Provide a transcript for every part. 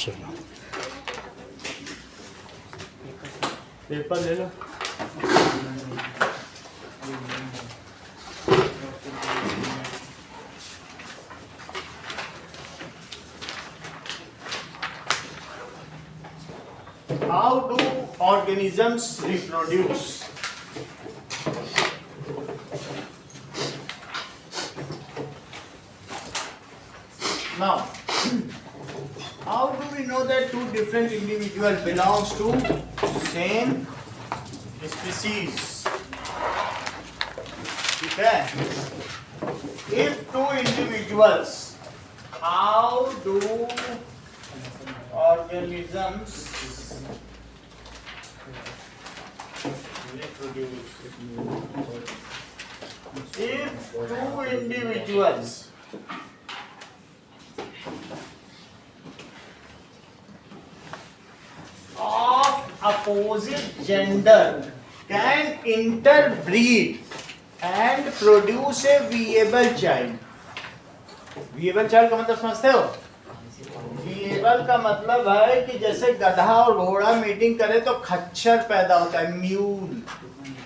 चलो पेपर ले लो। How do organisms reproduce? Now, how do we know that two different individuals belongs to same species? ठीक है? If two individuals, how do organisms reproduce? If two individuals of opposite gender can interbreed and produce a viable child. viable child का मतलब समझते हो? viable का मतलब है कि जैसे गधा और घोड़ा मीटिंग करे तो खच्चर पैदा होता है, म्यूल।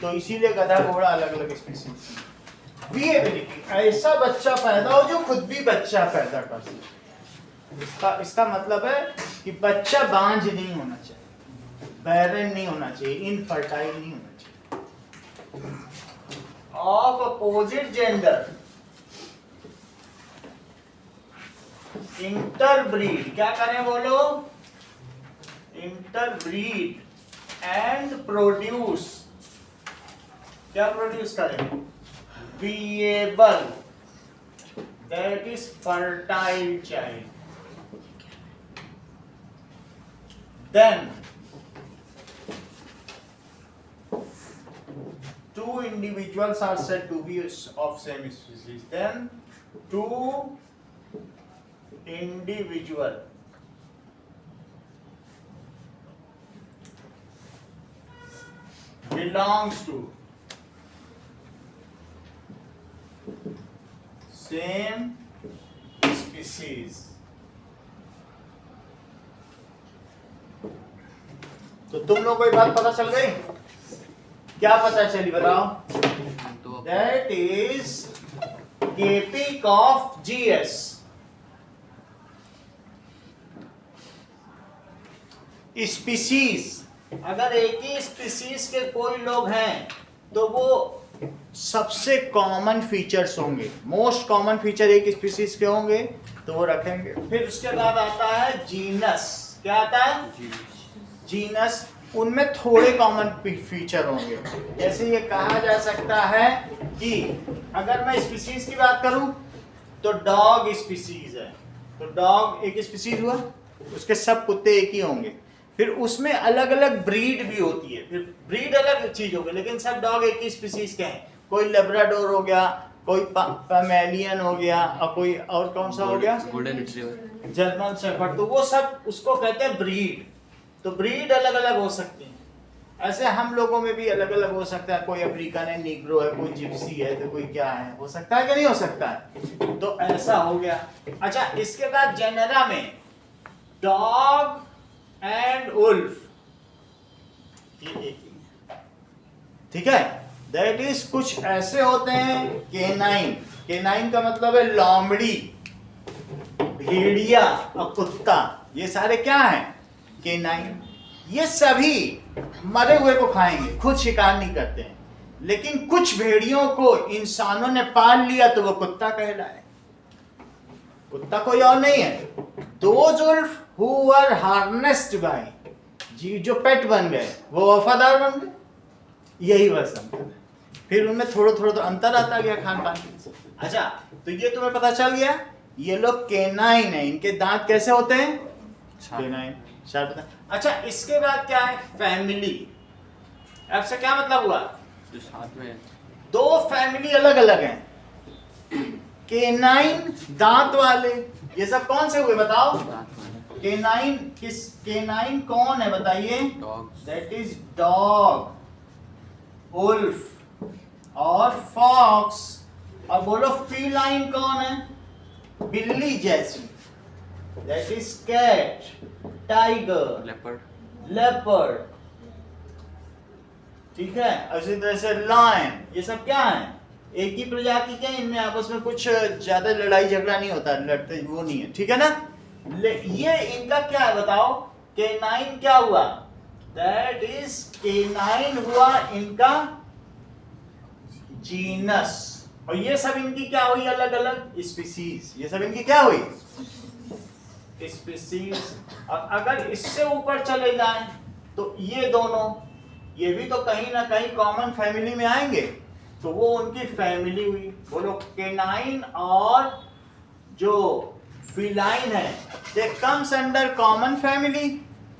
तो इसीलिए गधा घोड़ा अलग अलग स्पीशीज। विएबिलिटी, ऐसा बच्चा पैदा हो जो खुद भी बच्चा पैदा कर सके। इसका मतलब है कि बच्चा बांझ नहीं होना चाहिए, बैरन नहीं होना चाहिए, इनफर्टाइल नहीं होना चाहिए। ऑफ अपोजिट जेंडर इंटरब्रीड, क्या करें बोलो? इंटरब्रीड एंड प्रोड्यूस, क्या प्रोड्यूस करें? Viable, that is fertile child. Then two individuals are said to be of same species. Then two individual belongs to same species. तो तुम लोग को ये बात पता चल गई? क्या पता चली बताओ? That is KP of GS. Species, अगर एक ही स्पीसीज के कोई लोग हैं तो वो सबसे कॉमन फीचर्स होंगे, मोस्ट कॉमन फीचर एक स्पीसीज के होंगे तो वो रखेंगे। फिर उसके बाद आता है जीनस। क्या आता है? जीनस, उनमें थोड़े कॉमन फीचर होंगे। जैसे ये कहा जा सकता है कि अगर मैं स्पीसीज की बात करूं तो डॉग स्पीसीज है, तो डॉग एक स्पीसीज हुआ, उसके सब कुत्ते एक ही होंगे। फिर उसमें अलग अलग ब्रीड भी होती है, फिर ब्रीड अलग चीज होगी, लेकिन सब डॉग एक ही स्पीसीज के हैं। कोई लेब्राडोर हो गया, कोई पमेलियन हो गया, और कोई और कौन सा हो गया? Golden retriever, German shepherd. तो वो सब उसको कहते हैं ब्रीड। तो ब्रीड अलग अलग हो सकती है। ऐसे हम लोगों में भी अलग अलग हो सकता है, कोई अफ्रीकन है, निग्रो है, कोई जिप्सी है, तो कोई क्या है, हो सकता है कि नहीं हो सकता है? तो ऐसा हो गया। अच्छा, इसके बाद जेनरा में डॉग एंड वुल्फ, ठीक है? दैट इज कुछ ऐसे होते हैं केनाइन। केनाइन का मतलब है लोमड़ी, भेड़िया और कुत्ता, ये सारे क्या हैं? केनाइन। ये सभी मरे हुए को खाएंगे, खुद शिकार नहीं करते हैं। लेकिन कुछ भेड़ियों को इंसानों ने पाल लिया तो वो कुत्ता कहलाए। कुत्ता कोई और नहीं है। Those wolves who were harnessed by, जी जो पेट बन गए वो वफादार बन गए, यही बस अंतर है। फिर उनमें थोड़ा थोड़ा तो अंतर आता गया खान पान के। अच्छा, तो ये तुम्हें पता चल गया, ये लोग केनाइन है। इनके दांत कैसे होते हैं? Canine, sharp. अच्छा, इसके बाद क्या है? फैमिली। अब से क्या मतलब हुआ? जो साथ में दो फैमिली अलग अलग हैं। केनाइन दांत वाले, ये सब कौन से हुए बताओ? केनाइन। किस केनाइन कौन है बताइए? दैट इज डॉग, वुल्फ और फॉक्स। और बोलो फीलाइन कौन है? बिल्ली जैसी। That is cat, tiger, leopard, ठीक है। इसी तरह से लायन, ये सब क्या है, एक ही प्रजाति के, इनमें आपस में कुछ ज्यादा लड़ाई झगड़ा नहीं होता, लड़ते वो नहीं है, ठीक है ना। ये इनका क्या है बताओ, केनाइन क्या हुआ, दैट इज केनाइन हुआ इनका जीनस, और ये सब इनकी क्या हुई, अलग अलग स्पीसीज, ये सब इनकी क्या हुई, स्पीसीज। और अगर इससे ऊपर चले जाएं तो ये दोनों, ये भी तो कहीं ना कहीं कॉमन फैमिली में आएंगे, तो वो उनकी फैमिली हुई। बोलो केनाइन और जो फिलाइन है, they comes under common family.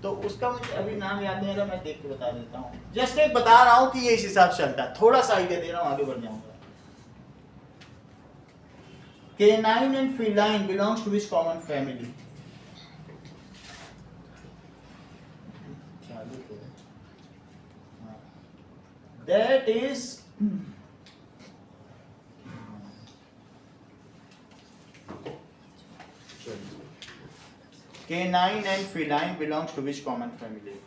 तो उसका मुझे अभी नाम याद नहीं आ रहा, मैं देख के बता देता हूँ, जस्ट एक बता रहा हूँ कि ये इस हिसाब से चलता है, थोड़ा सा आइडिया दे रहा हूँ, आगे बढ़ जाऊंगा। Canine and feline belongs to which common family? That is canine and feline belongs to which common family?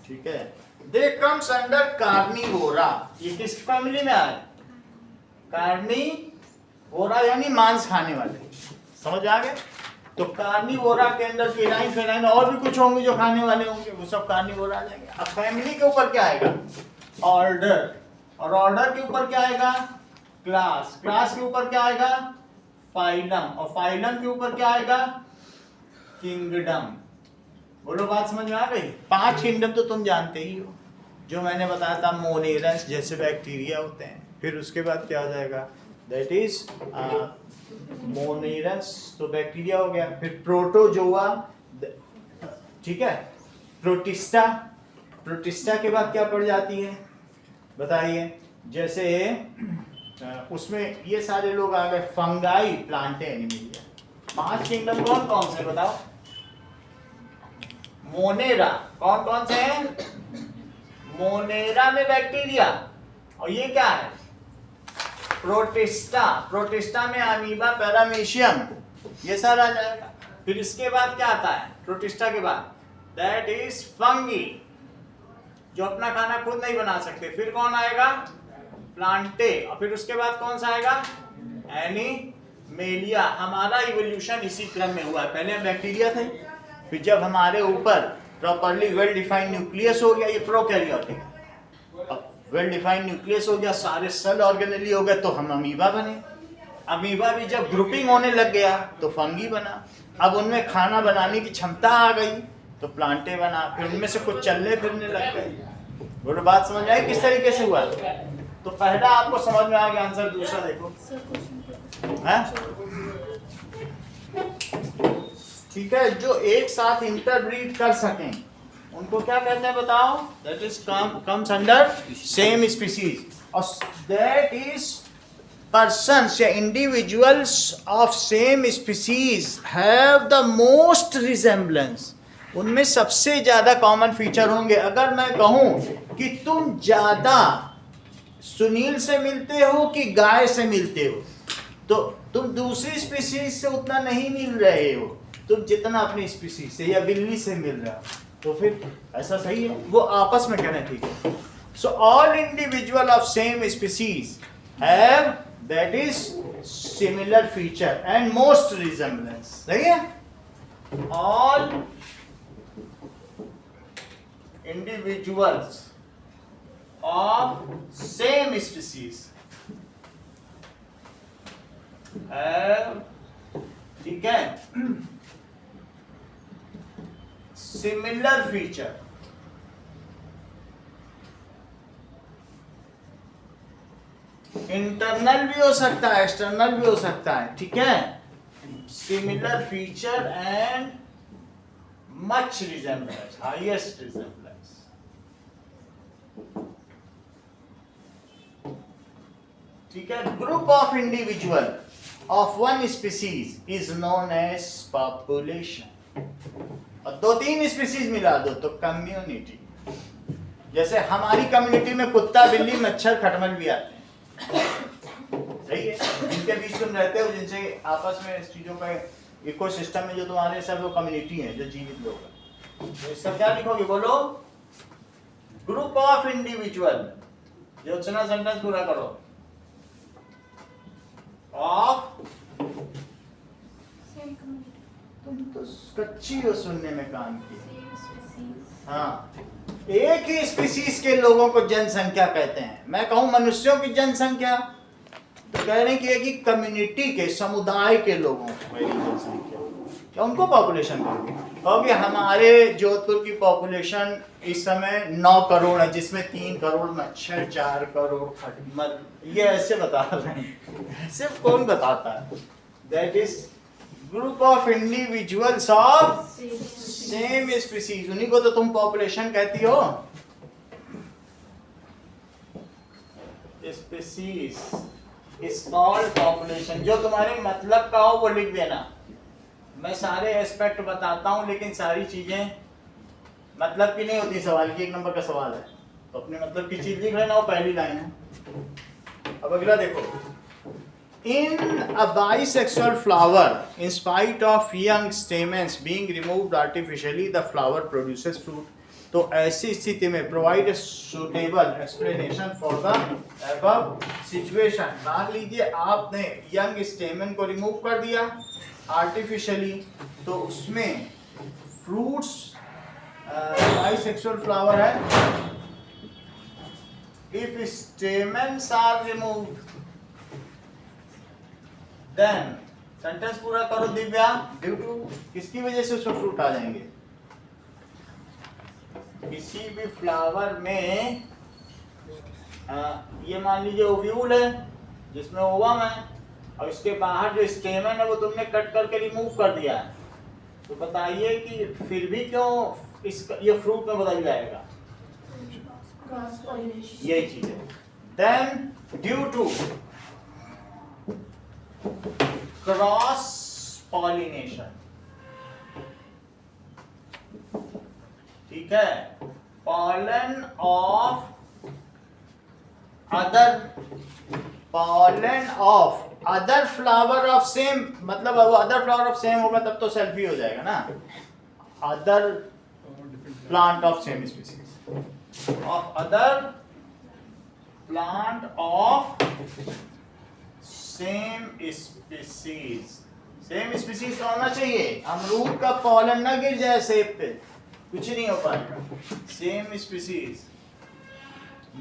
ठीक है, दे कम्स अंडर कार्निवोरा, ये किस फैमिली में आए, कार्निवोरा यानी मांस खाने वाले, समझ आ गए। तो कार्निवोरा के अंदर केनाइन फेनाइन और भी कुछ होंगे जो खाने वाले होंगे, वो सब कार्निवोरा आ जाएंगे। अब फैमिली के ऊपर क्या आएगा, ऑर्डर, और ऑर्डर के ऊपर क्या आएगा, क्लास, क्लास के ऊपर क्या आएगा, फाइलम, और फाइलम के ऊपर क्या आएगा, किंगडम। बोलो बात समझ में आ गई। 5 किंगडम तो तुम जानते ही हो, जो मैंने बताया था, मोनेरंस जैसे बैक्टीरिया होते हैं, फिर उसके बाद क्या हो जाएगा, दैट इज मोनेरंस, तो बैक्टीरिया हो गया, फिर प्रोटोजोआ, ठीक है, प्रोटिस्टा, प्रोटिस्टा के बाद क्या पड़ जाती है बताइए, जैसे उसमें ये सारे लोग आ गए, फंगाई, प्लांटे, एनिमलिया। 5 किंगडम कौन कौन से बताओ, मोनेरा, कौन कौन से हैं, मोनेरा में बैक्टीरिया, और ये क्या है, प्रोटिस्टा, प्रोटिस्टा में अमीबा, पैरामीशियम, ये सारा आ जाएगा। फिर इसके बाद क्या आता है, प्रोटिस्टा के बाद, दैट इज फंगी, जो अपना खाना खुद नहीं बना सकते। फिर कौन आएगा, प्लांटे, और फिर उसके बाद कौन सा आएगा, एनिमेलिया। हमारा इवोल्यूशन इसी क्रम में हुआ है, पहले हम बैक्टीरिया थे, फिर जब हमारे ऊपर प्रॉपर्ली वेल डिफाइंड न्यूक्लियस हो गया, ये प्रोकैरियोटिक, अब वेल डिफाइंड न्यूक्लियस हो गया, सारे सेल ऑर्गेनेली हो गए, तो हम अमीबा बने। अमीबा भी जब ग्रुपिंग होने लग गया तो फंगी बना, अब उनमें खाना बनाने की क्षमता आ गई तो प्लांटे बना, फिर उनमें से कुछ चलने फिरने लग गए। बोलो बात समझ आई किस तरीके से हुआ। तो पहला आपको समझ में आ गया आंसर, दूसरा देखो, ठीक है, जो एक साथ इंटरब्रीड कर सकें उनको क्या कहते हैं बताओ, that is comes under same species, और दैट इज persons या individuals of same species have the most resemblance, उनमें सबसे ज्यादा कॉमन फीचर होंगे। अगर मैं कहूं कि तुम ज्यादा सुनील से मिलते हो कि गाय से मिलते हो, तो तुम दूसरी स्पीसीज से उतना नहीं मिल रहे हो, तुम जितना अपनी स्पीसीज से या बिल्ली से मिल रहे हो, तो फिर ऐसा सही है, वो आपस में कहना ठीक है। So all individual of same species have that is similar feature and most resemblance, सही है। all individuals of same species have, ठीक है, similar feature, इंटरनल भी हो सकता है, एक्सटर्नल भी हो सकता है, ठीक है, similar feature and much resemblance, highest resemblance, ठीक है। Group of individual of one species is known as population, और 2-3 स्पीसीज मिला दो तो कम्युनिटी। जैसे हमारी कम्युनिटी में कुत्ता, बिल्ली, मच्छर, खटमल भी आते हैं, सही है, जिनके बीच तुम रहते हो, जिनसे आपस में इस चीजों का इकोसिस्टम में जो तुम्हारे सब लोग कम्युनिटी है, जो जीवित लोग हैं, तो इसका क्या लिखोगे बोलो? Group of individual. जो सुना सेंटेंस पूरा करो। ऑफ, तुम तो कच्ची हो सुनने में काम की। हाँ, एक ही स्पीसीज के लोगों को जनसंख्या कहते हैं। मैं कहूं मनुष्यों की जनसंख्या, तो कह रहे हैं कि एक ही कम्युनिटी के, समुदाय के लोगों को जनसंख्या, क्या उनको पॉपुलेशन कहोगे? कहोगे हमारे जोधपुर की पॉपुलेशन इस समय 9 करोड़ है, जिसमें 3 करोड़ मच्छर, 4 करोड़ खटमल, ये ऐसे बता रहे हैं। ऐसे कौन बताता है? That is group of individuals of same species, उन्हीं को तो तुम पॉपुलेशन कहती हो। Species is called population. जो तुम्हारे मतलब का हो वो लिख देना। मैं सारे एस्पेक्ट बताता हूं, लेकिन सारी चीजें मतलब की नहीं होती। सवाल की 1 नंबर का सवाल है, तो अपने मतलब की चीज लिख लेना, वो पहली लाइन है। अब अगला देखो। In a bisexual flower, in spite of young stamens being removed artificially, the flower produces fruit. तो ऐसी स्थिति में provide a suitable explanation for the above situation. मान लीजिए आपने young stamen को remove कर दिया artificially, तो उसमें fruits bisexual flower है। If stamens are removed, then sentence पूरा करो दिव्या। ड्यू टू, किसकी वजह से उसमें फ्रूट आ जाएंगे? किसी भी फ्लावर में ये मान लीजिए ओव्यूल है जिसमें ओवम है, और इसके बाहर जो स्टेमन है वो तुमने कट करके रिमूव कर दिया है, तो बताइए कि फिर भी क्यों ये फ्रूट में बदल जाएगा? यही चीज है। Then due to cross pollination, ठीक है, pollen of other flower of same, मतलब वो अदर फ्लावर ऑफ सेम होगा तब तो सेल्फ ही हो जाएगा ना। Other plant of same species, of other plant of same species. Same species का होना चाहिए। अमरूद का पॉलन ना गिर जाए सेब पे, कुछ नहीं हो पाएगा। Same species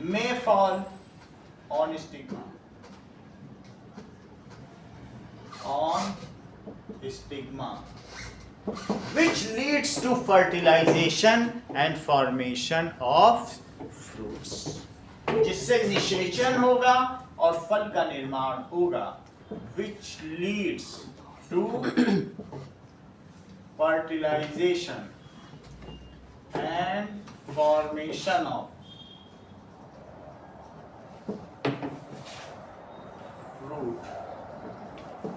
may fall on stigma, which leads to fertilization and formation of fruits, जिससे निषेचन होगा और फल का निर्माण होगा। which leads to fertilization and formation of fruit।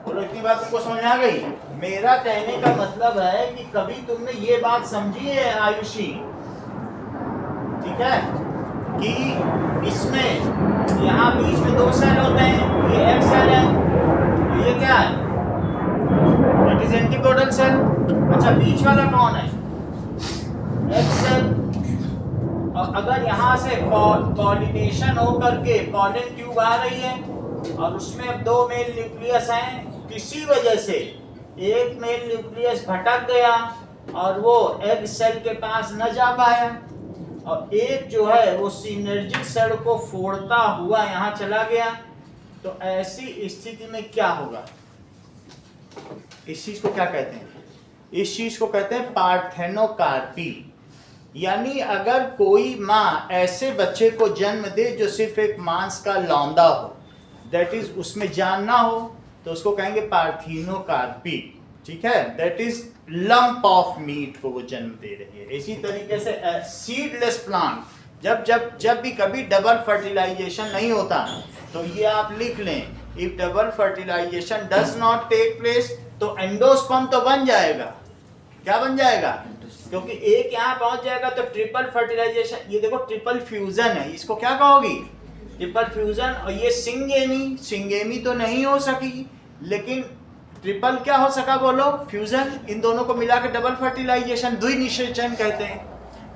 बोलो इतनी बात तुमको समझ में आ गई? मेरा कहने का मतलब है कि कभी तुमने ये बात समझी है आयुषी, ठीक है, कि इसमें यहाँ बीच में 2 सेल होते हैं, ये एक सेल है, ये क्या है? That is antipodal cell. अच्छा, बीच वाला कौन है? एक सेल। और अगर यहाँ से पॉलिनेशन हो करके पॉलन ट्यूब आ रही है और उसमें अब 2 मेल न्यूक्लियस हैं, किसी वजह से एक मेल न्यूक्लियस भटक गया और वो एग सेल के पास न जा पाया, और एक जो है वो सिनर्जिक सेल को फोड़ता हुआ यहाँ चला गया, तो ऐसी स्थिति में क्या होगा? इस चीज को क्या कहते हैं? इस चीज को कहते हैं पार्थेनोकार्पी। यानी अगर कोई माँ ऐसे बच्चे को जन्म दे जो सिर्फ एक मांस का लौंदा हो, दैट इज उसमें जान ना हो, तो उसको कहेंगे पार्थिनोकार्पी, ठीक है। That is lump of meat को वो जन्म दे रही है। इसी तरीके से सीडलेस प्लांट, जब भी कभी डबल फर्टिलाइजेशन नहीं होता, तो ये आप लिख लें, if double fertilisation does not take place, तो एंडोस्पर्म तो बन जाएगा। क्या बन जाएगा? क्योंकि एक यहाँ पहुंच जाएगा तो ट्रिपल फर्टिलाइजेशन, ये देखो ट्रिपल फ्यूजन है, इसको क्या कहोगी? ट्रिपल फ्यूजन, और ये सिंगेमी तो नहीं हो सकी, लेकिन ट्रिपल क्या हो सका बोलो, फ्यूजन। इन दोनों को मिला के डबल फर्टिलाइजेशन, द्विनिषेचन कहते हैं।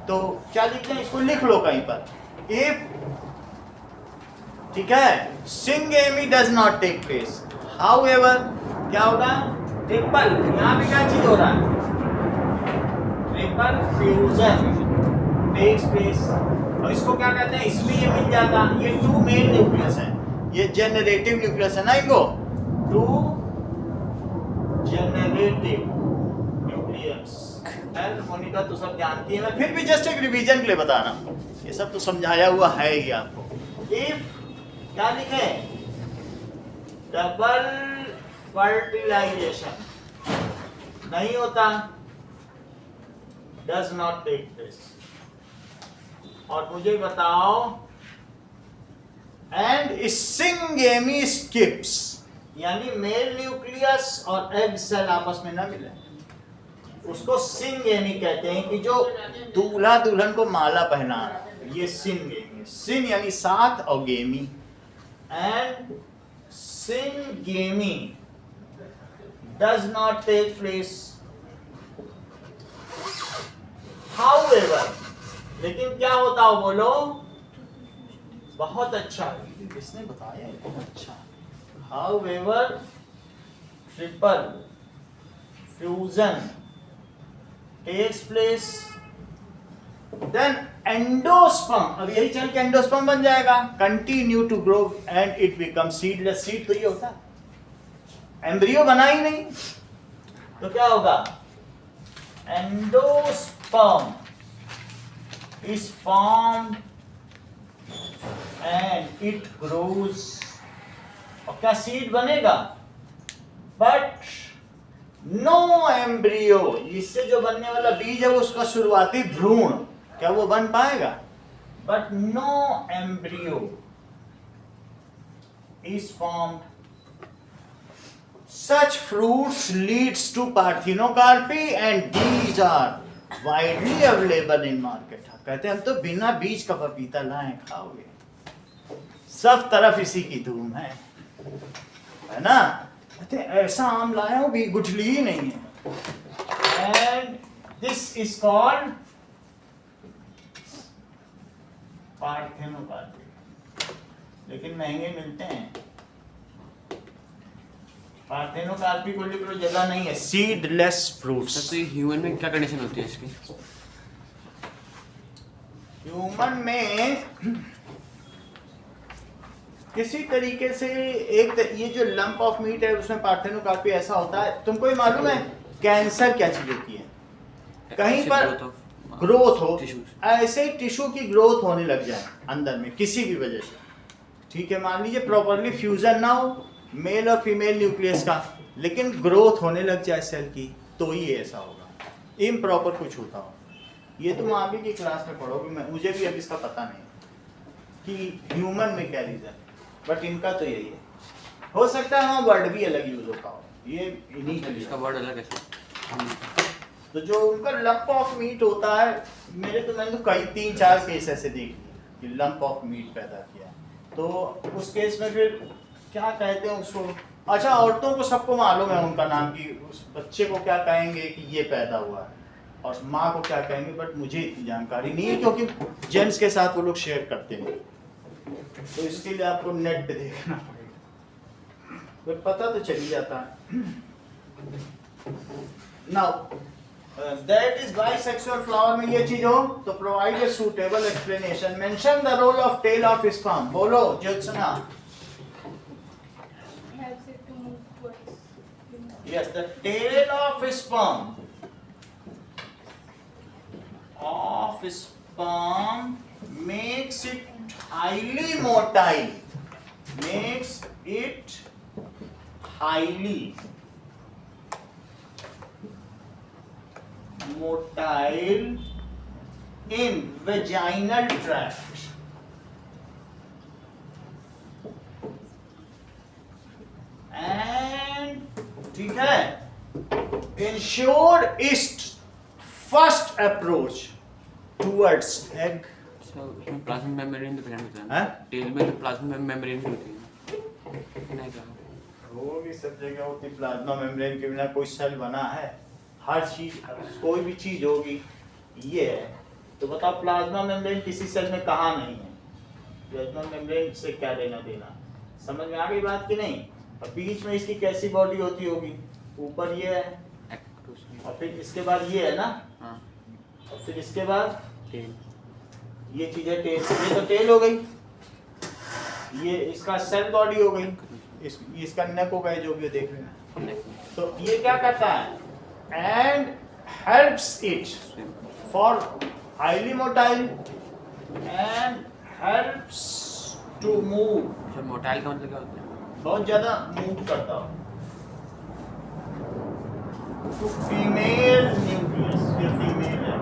तो क्या लिखते हैं, इसको लिख लो कहीं पर, इफ, ठीक है, syngamy does not take place, however क्या होगा, ट्रिपल, यहां पे क्या चीज हो रहा है, ट्रिपल फ्यूजन टेक्स प्लेस। और इसको क्या कहते हैं, इसमें ये मिल जाता, ये टू मेन न्यूक्लियस है, ये जेनरेटिव न्यूक्लियस है ना, इनको टू जेनरेटिव न्यूक्लियस। मोनिका तो सब जानती है, मैं फिर भी जस्ट एक रिवीजन के लिए बता रहा हूं, ये सब तो समझाया हुआ है ही आपको। इफ क्या लिखे, डबल फर्टिलाइजेशन नहीं होता, डज नॉट टेक प्लेस। और मुझे बताओ, एंड सिंगेमी स्किप्स, यानी मेल न्यूक्लियस और एग सेल आपस में ना मिले, उसको सिंगेमी कहते हैं, कि जो दूल्हा दुल्हन को माला पहना, ये सिंगेमी, सिन यानी साथ और गेमी, and syngamy does not take place, however, लेकिन क्या होता हो बोलो, बहुत अच्छा, किसने बताया, बहुत अच्छा, however triple fusion takes place, then endosperm, अब यही चल के एंडोस्पर्म बन जाएगा, continue to grow and it become seedless, seed तो ये होता है, एम्ब्रियो बना ही नहीं, तो क्या होगा, endosperm is formed and it grows, और क्या सीड बनेगा, बट नो एम्ब्रियो, इससे जो बनने वाला बीज है वो उसका शुरुआती भ्रूण, क्या वो बन पाएगा, but no embryo is formed. Such fruits leads to parthenocarpy and these are widely available in market. कहते हैं हम तो बिना बीज का पपीता लाए खाओगे, सब तरफ इसी की धूम है ना। कहते हैं ऐसा आम लाया हूं भी गुठली ही नहीं है। And this is called parthenocarpy, लेकिन महंगे मिलते हैं। पार्थेनोकार्पी को लिख लो, जगह नहीं है। Seedless fruits. तो ह्यूमन में क्या कंडीशन होती है इसकी? ह्यूमन में किसी तरीके से ये जो लंप ऑफ मीट है उसमें पार्थेनोकार्पी ऐसा होता है। तुमको ये मालूम है कैंसर क्या चीज होती है? कहीं पर ग्रोथ हो, ऐसे टिश्यू की ग्रोथ होने लग जाए अंदर में किसी भी वजह से, ठीक है, मान लीजिए प्रॉपरली फ्यूजन ना हो मेल और फीमेल न्यूक्लियस का, लेकिन ग्रोथ होने लग जाए सेल की, तो ही ऐसा होगा। इम्प्रॉपर कुछ होता हो, ये तुम आगे की क्लास में पढ़ोगे, मुझे भी अब इसका पता नहीं कि ह्यूमन में क्या रीजन, बट इनका तो यही है। हो सकता है हाँ वर्ड भी अलग यूज होता हो, ये इन्हीं का इसका वर्ड अलग है। तो जो उनका लंप ऑफ मीट होता है, मैंने तो कई 3-4 केस ऐसे देख लिए कि लंप ऑफ मीट पैदा किया, तो उस केस में फिर क्या कहते हैं उसको। अच्छा, औरतों को सबको मालूम है उनका नाम, कि उस बच्चे को क्या कहेंगे कि ये पैदा हुआ है, और माँ को क्या कहेंगे, बट मुझे इतनी जानकारी नहीं है क्योंकि जेंट्स के साथ वो लोग शेयर करते हैं, तो इसके लिए आपको नेट पे देखना पड़ेगा, तो पता तो चल ही जाता है। Now that is bisexual flower में ये चीज हो तो provide a suitable explanation. Mention the role of tail of sperm. बोलो Jyotsna. Yes, the tail of sperm makes it highly motile. Makes it highly motile in vaginal tract. And ठीक है, ensure its first approach towards egg sir उसमें plasma membrane तो present होता है हैं? Tell में तो प्लाज्मा मेम्ब्रेन भी होती है नहीं क्या वो भी सब जगह होती, प्लाज्मा मेम्ब्रेन के बिना कोई सेल बना है? हर चीज, कोई भी चीज होगी ये है, तो बताओ प्लाज्मा मेम्ब्रेन किसी सेल में कहाँ नहीं है? प्लाज्मा मेम्ब्रेन से क्या लेना देना? समझ में आ गई बात कि नहीं? और बीच में इसकी कैसी बॉडी होती होगी? ऊपर ये है एक्टोस और फिर इसके बाद ये है ना, हाँ और फिर इसके बाद टेल ये चीज है टेल, ये तो टेल हो गई, ये इसका सेल बॉडी हो गई, इसका नेक हो गया, जो भी देख रहे हैं। तो ये क्या करता है? And helps it for highly motile and helps to move, sir motile का मतलब क्या होता है बहुत ज्यादा मूव करता हो, टू फीमेल न्यूक्लियस, ये फीमेल है,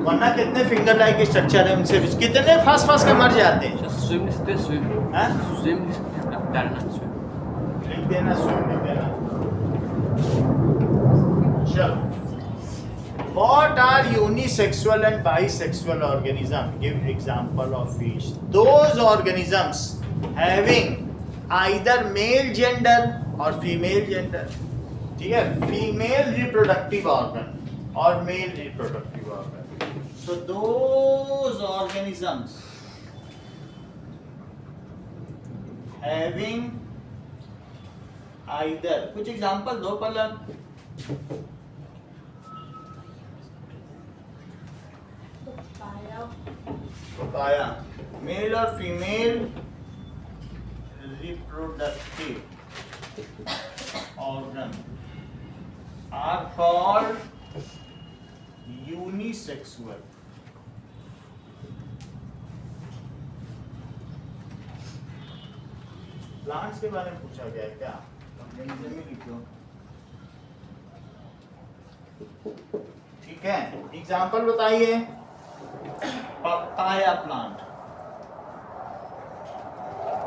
वरना कितने फिंगर लाइक स्ट्रक्चर है, उनसे कितने फंस के मर जाते हैं। सर स्विम नहीं सकते स्विम हैं? स्विम नहीं सकते तैरना स्विम लिख देना, स्विम लिख देना। चलो, what are unisexual and bisexual organism? Give example of each. Those organisms having either male gender or female gender, ठीक है, female reproductive organ or male reproductive organ. So those organisms having either, कुछ example दो पलक। पाया, male और female reproductive organ are called unisexual. Plants के बारे में पूछा गया है क्या? ऑर्गेनिज्म में लिखो, ठीक है। एग्जांपल बताइए। पपाया प्लांट,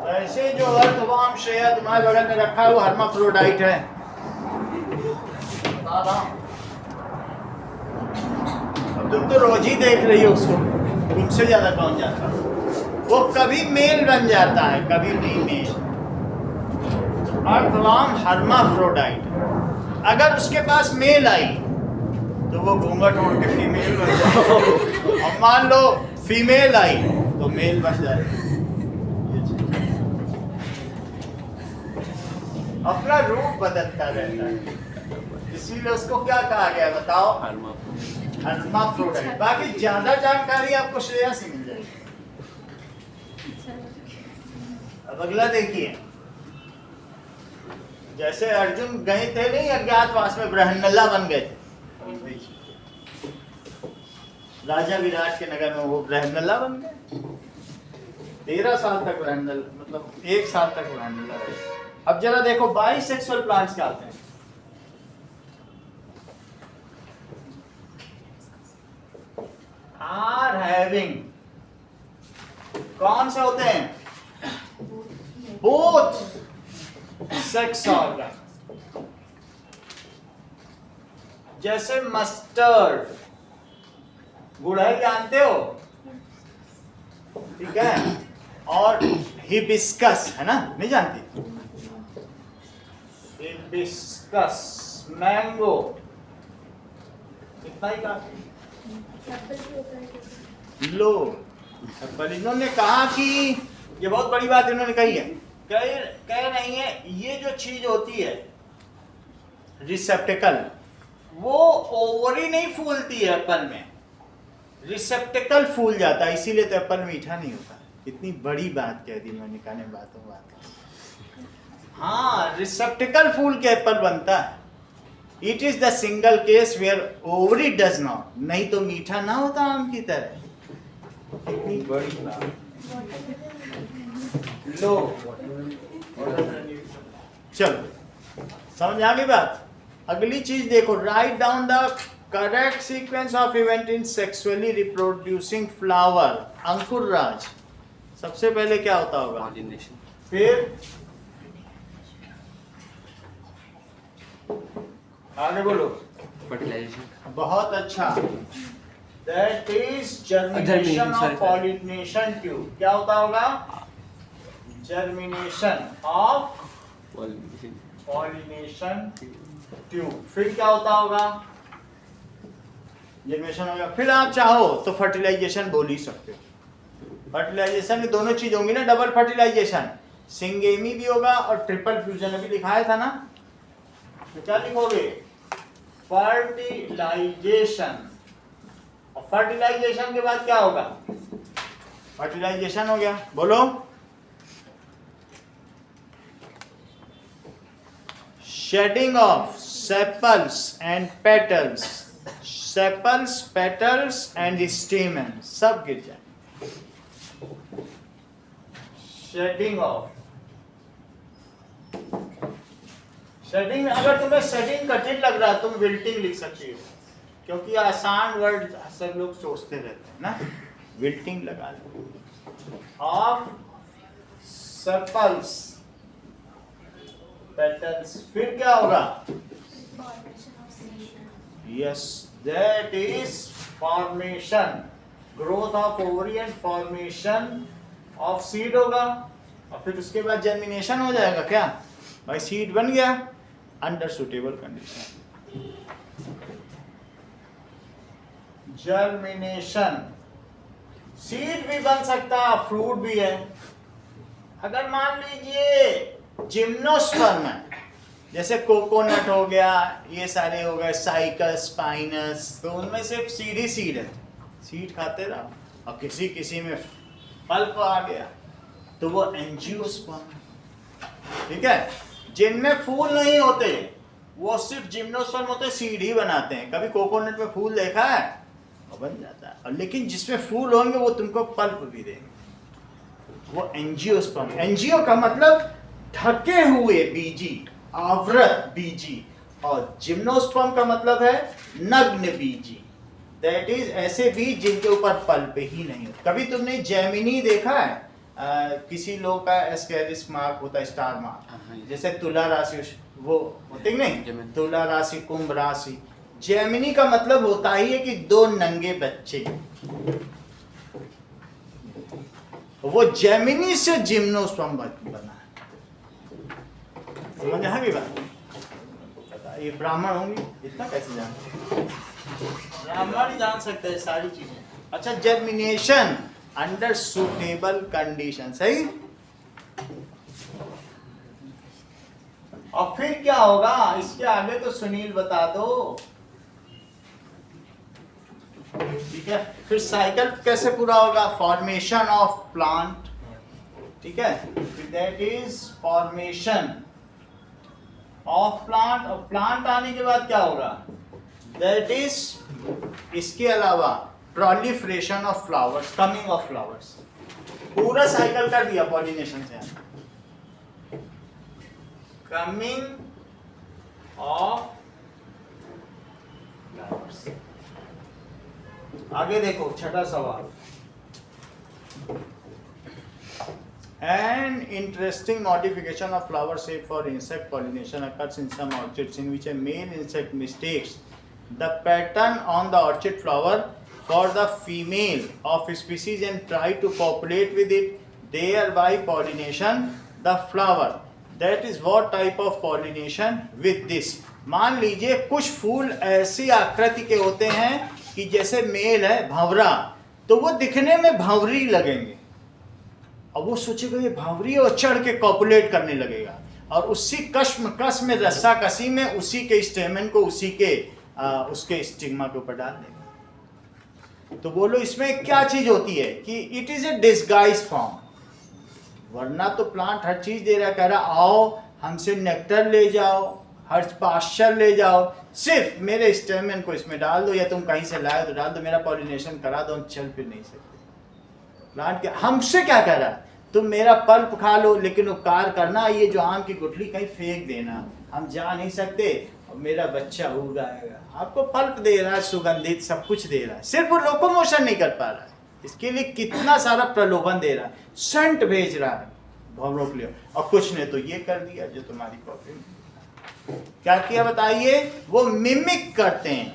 वैसे जो अर्थवाम शेया तुम्हारे बगल में रखा है वो हर्माफ्रोडाइट है, बता रहा हूं। अब तुम तो रोज ही देख रही हो उसको, तुमसे ज्यादा कौन जाता है? वो कभी मेल बन जाता है, कभी फीमेल। अर्थवाम हर्माफ्रोडाइट, अगर उसके पास मेल आई तो वो घूंघट ओढ़ के फीमेल बन जाए, और मान लो फीमेल आई तो मेल बन जाए। अपना रूप बदलता रहता है, इसीलिए उसको क्या कहा गया बताओ? हर्माफ्रोडाइट। बाकी ज्यादा जानकारी आपको श्रेया से मिल जाएगी। अब अगला देखिए, जैसे अर्जुन गए थे नहीं अज्ञातवास में, ब्रह्मनल्ला बन गए थे राजा विराट के नगर में, वो ब्रह्मनल्ला बन गए। 13 साल तक ब्रह्मनल्ला, मतलब 1 साल तक ब्रह्मनल्ला रहे। अब जरा देखो बाइसेक्सुअल प्लांट्स क्या होते हैं? आर हैविंग, कौन से होते हैं? बोथ सेक्स ऑर्गन, जैसे मस्टर्ड, गुड़हल जानते हो, ठीक है, और हिबिस्कस है ना, नहीं जानती? हिबिस्कस, मैंगो, इतना ही काफी। लो, पर इन्होंने कहा कि ये बहुत बड़ी बात इन्होंने कही है, कह रही है ये जो चीज होती है रिसेप्टिकल, वो ओवरी नहीं फूलती है एप्पल में, रिसेप्टिकल फूल जाता है, इसीलिए तो एप्पल मीठा नहीं होता। इतनी बड़ी बात कह दी मैंने, कहने बातों बात। हाँ, रिसेप्टिकल फूल के एप्पल बनता है। It is the single case where ovary does not, नहीं तो मीठा ना होता आम की तरह। इतनी बड़ी बात। लो, चलो समझ आ गई बात। अगली चीज देखो, write down the correct sequence of event in sexually reproducing flower. Ankur Raj, सबसे पहले क्या होता होगा? पॉलिनेशन, फिर आगे बोलो। फर्टिलाइजेशन, बहुत अच्छा। That is germination sorry, of pollination tube. क्या होता होगा? Germination of pollination tube. फिर क्या होता होगा? जर्मिनेशन हो गया। फिर आप चाहो तो फर्टिलाइजेशन बोल ही सकते हो। फर्टिलाइजेशन में दोनों चीज होंगी ना, डबल फर्टिलाइजेशन, सिंगेमी भी होगा और ट्रिपल फ्यूजन अभी दिखाया था ना। तो क्या लिखोगे? फर्टिलाइजेशन। और फर्टिलाइजेशन के बाद क्या होगा? फर्टिलाइजेशन हो गया, बोलो। Shedding of sepals and petals, sepals, petals and स्टेमन सब गिर जाए। शेडिंग ऑफ, शेडिंग, अगर तुम्हें शेडिंग कठिन लग रहा है तुम विल्टिंग लिख सकती हो, क्योंकि आसान वर्ड सब लोग सोचते रहते हैं ना। विल्टिंग लगा लो। Of sepals, petals. फिर क्या होगा? Yes, that is formation, growth of ovary and formation of seed होगा। और फिर उसके बाद जर्मिनेशन हो जाएगा। क्या भाई? सीड बन गया under suitable condition. Germination, seed भी बन सकता है, फ्रूट भी है। अगर मान लीजिए जिम्नोस्पर्म है, जैसे कोकोनट हो गया, ये सारे हो गए, साइकस, स्पाइनस, तो उनमें सिर्फ सीड ही सीड है, सीड खाते रहो। और किसी किसी में पल्प आ गया तो वो एंजियोस्पर्म है। ठीक है? जिनमें फूल नहीं होते वो सिर्फ जिम्नोस्पर्म होते, सीड ही बनाते हैं। कभी कोकोनट में फूल देखा है? वो बन जाता है। और लेकिन जिसमें फूल होंगे वो तुमको पल्प भी देंगे, वो एंजियोस्पर्म। एंजियो का मतलब ढके हुए बीजी, आवृत बीजी, और जिम्नोस्पर्म का मतलब है नग्न बीजी। दैट इज ऐसे बीज जिनके ऊपर पल्प ही नहीं होता। कभी तुमने जेमिनी देखा है? किसी लोग का एस्केरिस मार्क होता है, स्टार मार्क, जैसे तुला राशि वो होते नहीं, तुला राशि, कुंभ राशि। जेमिनी का मतलब होता ही है कि दो नंगे बच्चे। वो जेमिनी से जिम्नोस्पर्म बना है। समझ आ गई बात? ये ब्राह्मण होंगे, इतना कैसे जानते? ब्राह्मण ही जान सकते हैं सारी चीजें। अच्छा, जर्मिनेशन अंडर सुटेबल कंडीशन, सही। और फिर क्या होगा? इसके आगे तो सुनील बता दो। ठीक है, फिर साइकिल कैसे पूरा होगा? Formation of plant. ठीक है, that is formation of plant. और प्लांट आने के बाद क्या होगा? दैट इज, इसके अलावा proliferation of flowers, coming of flowers। पूरा साइकिल कर दिया पॉलिनेशन से। Coming of flowers. आगे देखो, छठा सवाल। An interesting modification of flower shape for insect pollination occurs in some orchids in which a male insect mistakes the pattern on the orchid flower for the female of species and try to copulate with it, thereby pollination the flower। That is what type of pollination with this? मान लीजिए कुछ फूल ऐसी आकृति के होते हैं कि जैसे मेल है भंवरा, तो वो दिखने में भंवरी लगेंगे, और वो सोचेगा ये भंवरी, और चढ़ के कॉपुलेट करने लगेगा, और उसी कश में रस्सा कसी में उसी के स्टेमन को उसी के उसके स्टिग्मा के ऊपर डाल देगा। तो बोलो इसमें क्या चीज होती है? कि it is a disguise form. वरना तो प्लांट हर चीज दे रहा है, कह रहा आओ हमसे नेक्टर ले जाओ, हर पास्चर ले जाओ, सिर्फ मेरे स्टेमन को इसमें डाल दो, या तुम कहीं से लाए तो डाल दो, मेरा पॉलिनेशन करा दो, हम चल फिर नहीं सकते। प्लांट क्या हमसे क्या कह रहा है? तुम मेरा पल्प खा लो, लेकिन उपकार करना ये जो आम की गुठली कहीं फेंक देना, हम जा नहीं सकते, और मेरा बच्चा उगाएगा। आपको पल्प दे रहा है, सुगंधित सब कुछ दे रहा है, सिर्फ वो लोकोमोशन नहीं कर पा रहा है, इसके लिए कितना सारा प्रलोभन दे रहा है, सेंट भेज रहा है भंवरों के लिए, और कुछ ने तो ये कर दिया जो तुम्हारी कॉपी में। क्या किया बताइए? वो मिमिक करते हैं।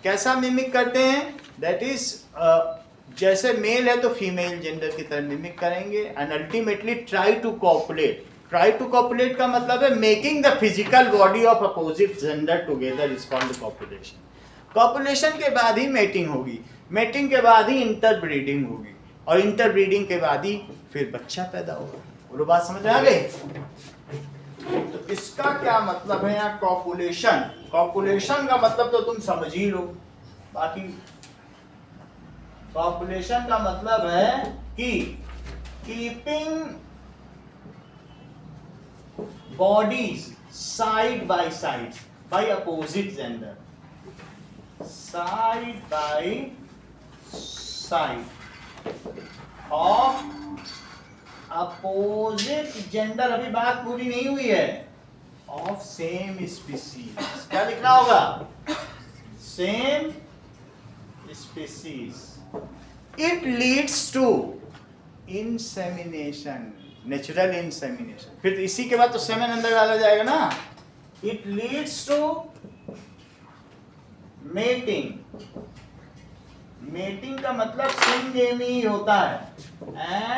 कैसा मिमिक करते हैं? दैट इज जैसे मेल है तो फीमेल जेंडर की तरह मिमिक करेंगे and ultimately try to copulate. Try to copulate का मतलब है making the physical body of opposite gender together is called copulation. Copulation के बाद ही मेटिंग होगी, मेटिंग के बाद ही इंटरब्रीडिंग होगी और इंटरब्रीडिंग के बाद ही फिर बच्चा पैदा होगा। बोलो बात समझ आ गई? तो इसका क्या मतलब है यहाँ कॉपुलेशन? कॉपुलेशन का मतलब तो तुम समझ ही लो, बाकी कॉपुलेशन का मतलब है कि keeping bodies side by side by opposite gender, side by side of opposite gender. अभी बात पूरी नहीं हुई है। ऑफ सेम स्पीसीज, क्या लिखना होगा? Same species. It leads to insemination, natural insemination. फिर इसी के बाद तो सेमेन अंदर डाला जाएगा ना। It leads to mating, mating का मतलब सिंगेमी होता है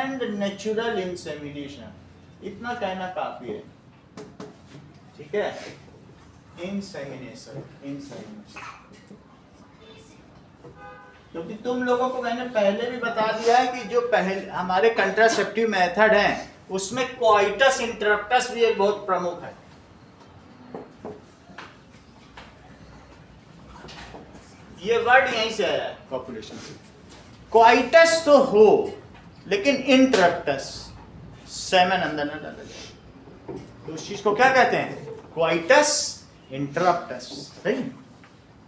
एंड नेचुरल इंसेमिनेशन। इतना कहना काफी है, ठीक है? Insemination, insemination. क्योंकि तुम लोगों को मैंने पहले भी बता दिया है कि जो पहले हमारे कंट्रासेप्टिव मेथड है उसमें कोइटस इंटरप्टस भी एक बहुत प्रमुख है। ये वर्ड यहीं से आया है कॉपुलेशन से। कोइटस तो हो लेकिन इंटरप्टस, सेमन अंदर न डाला जाए, तो उस चीज को क्या कहते हैं? Coitus interruptus. सही।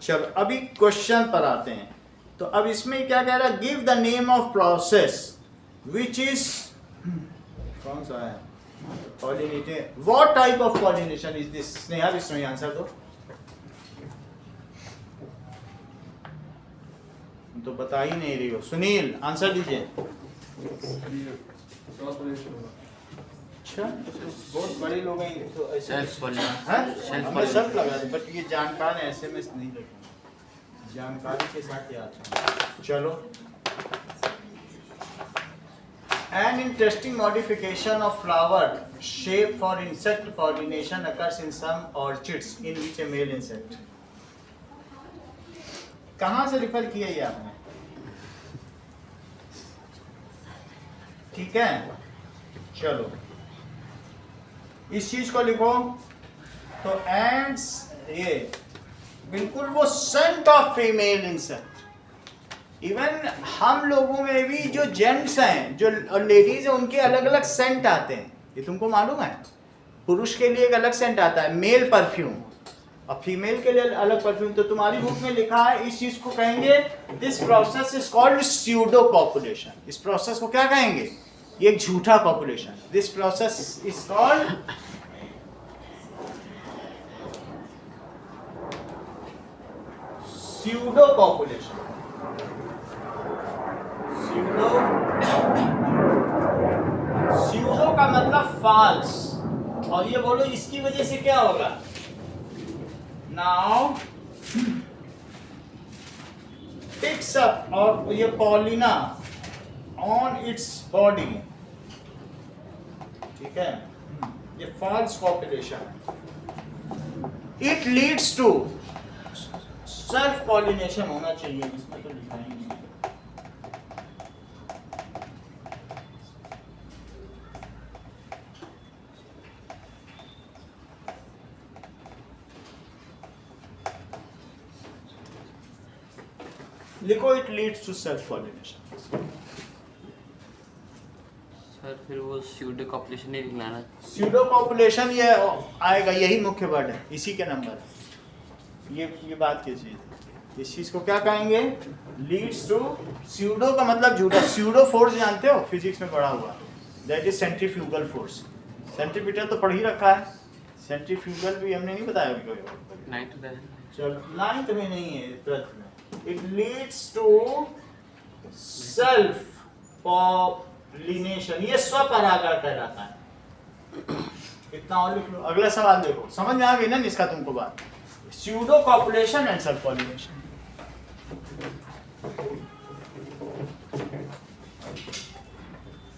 चलो अभी क्वेश्चन पर आते हैं। तो अब इसमें क्या कह रहा है? Give the name of process which is, कौन सा है? Pollination. What type of pollination is this? Sneha Vishnu answer दो। तो बता ही नहीं रही हो। सुनील आंसर दीजिए। अच्छा बहुत बड़े लोग हैं तो ऐसे हमें सब लगा दे, बट ये जानकार ऐसे में नहीं लिखूंगा, जानकारी के साथ याद है। चलो, an interesting modification of flower shape for insect pollination occurs in some orchids in which a male insect। कहाँ से रिफर किया ये आपने? ठीक है, चलो इस चीज को लिखो। तो एंड्स, ये बिल्कुल वो scent of female insect. Even हम लोगों में भी जो जेंट्स हैं, जो लेडीज हैं, उनके अलग अलग सेंट आते हैं। ये तुमको मालूम है? पुरुष के लिए एक अलग सेंट आता है, मेल परफ्यूम, और फीमेल के लिए अलग परफ्यूम। तो तुम्हारी बुक में लिखा है, इस चीज को कहेंगे, this process is called pseudo copulation. इस प्रोसेस को क्या कहेंगे? ये एक झूठा copulation. This process is called pseudo copulation. Pseudo का मतलब फॉल्स, और ये बोलो इसकी वजह से क्या होगा? नाउ पिक्स अप, और ये पॉलिना ऑन इट्स बॉडी, ठीक है? ये फॉल्स कॉपुलेशन है। It leads to self pollination होना चाहिए, इसमें तो लिखा ही नहीं। लिखो it leads to self pollination. Sir फिर वो स्यूडो कॉपुलेशन नहीं लिखना ना? स्यूडो कॉपुलेशन ये आएगा, यही मुख्य वर्ड है, इसी के नंबर। ये बात की चीज है। इस चीज को क्या कहेंगे? Leads to. स्यूडो का मतलब झूठा। स्यूडो फोर्स जानते हो, फिजिक्स में पढ़ा हुआ, that is centrifugal force. Centripetal तो पढ़ ही रखा है, सेंट्रीफ्यूगल भी हमने नहीं बताया अभी कोई। नाइन्थ में। चलो नाइन्थ में नहीं है, ट्वेल्थ में। It leads to self pollination, ये स्वपरागण कहलाता है। इतना और लिख लो। अगला सवाल देखो, समझ में आ गई ना इसका तुमको बात? Pseudo copulation and self pollination.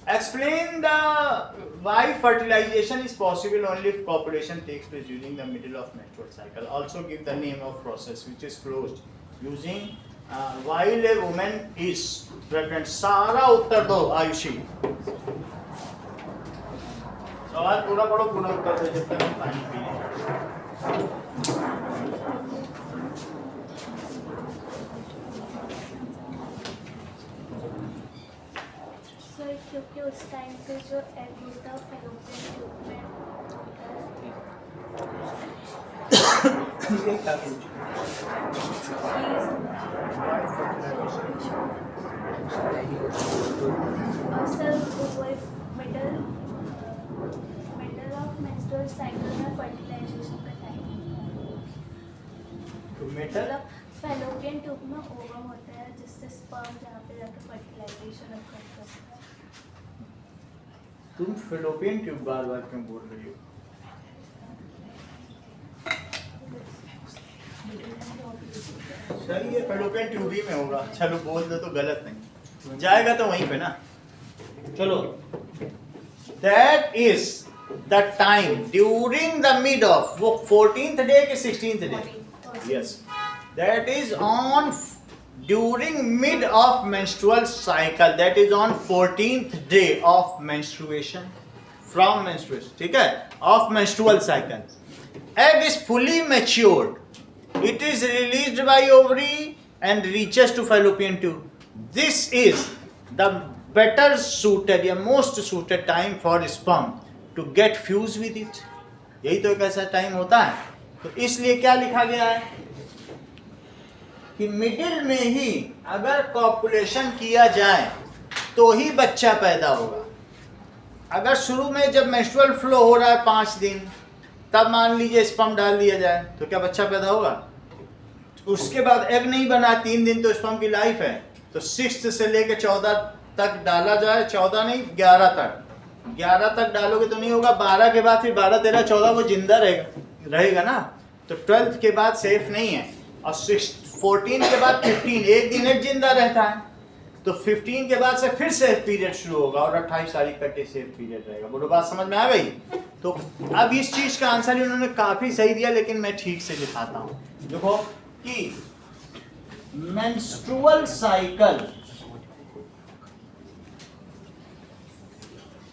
Explain the why fertilization is possible only if copulation takes place during the middle of menstrual cycle. Also give the name of process which is closed using while a woman is pregnant. सारा उत्तर दो आयुषी. सवाल पूरा पढ़ो, पूरा उत्तर दो जब तक हम पानी पी रहे हैं. सर क्योंकि उस टाइम पे जो एग होता है फैलोपियन ट्यूब में होता है. सर वो मिडल ऑफ मेंस्ट्रुअल साइकिल में फर्टिलाइजेशन का टाइम मतलब फैलोपियन ट्यूब में ओवम होता है जिससे स्पर्म जहाँ पे जाकर फर्टिलाइजेशन करता है. तुम फैलोपियन ट्यूब बार बार क्यों बोल रही हो? सही है, फैलोपियन ट्यूब ही में होगा. चलो बोल दो तो गलत नहीं जाएगा तो वहीं पे ना. चलो, that is the time during the mid of वो 14th डे के 16th day. Yes, that is on during mid of menstrual cycle, that is on 14th day of menstruation, from menstruation, ठीक है, of menstrual cycle. Egg is fully matured. It is released by ovary and reaches to fallopian tube. This is the better suited या most suited time for sperm to get fused with it. यही तो एक ऐसा time होता है. तो इसलिए क्या लिखा गया है कि मिडिल में ही अगर कॉपुलेशन किया जाए तो ही बच्चा पैदा होगा. अगर शुरू में जब मेंस्ट्रुअल फ्लो हो रहा है 5 दिन, तब मान लीजिए स्पर्म डाल दिया जाए तो क्या बच्चा पैदा होगा? उसके बाद एग नहीं बना 3 दिन तो स्पर्म की लाइफ है. तो 6 से लेके 14 तक डाला जाए, 14 नहीं 11 तक. 11 तक डालोगे तो नहीं होगा. 12 के बाद फिर 12, 13, 14 वो जिंदा रहेगा ना. तो 12th के बाद सेफ नहीं है. और 14 के बाद 15 एक दिन एक जिंदा रहता है. तो 15 के बाद से फिर सेफ पीरियड शुरू होगा और 28 तारीख तक के सेफ पीरियड रहेगा. बोलो बात समझ में आ गई? तो अब इस चीज का आंसर उन्होंने काफी सही दिया, लेकिन मैं ठीक से लिखाता हूँ. देखो कि मेंस्ट्रुअल साइकिल,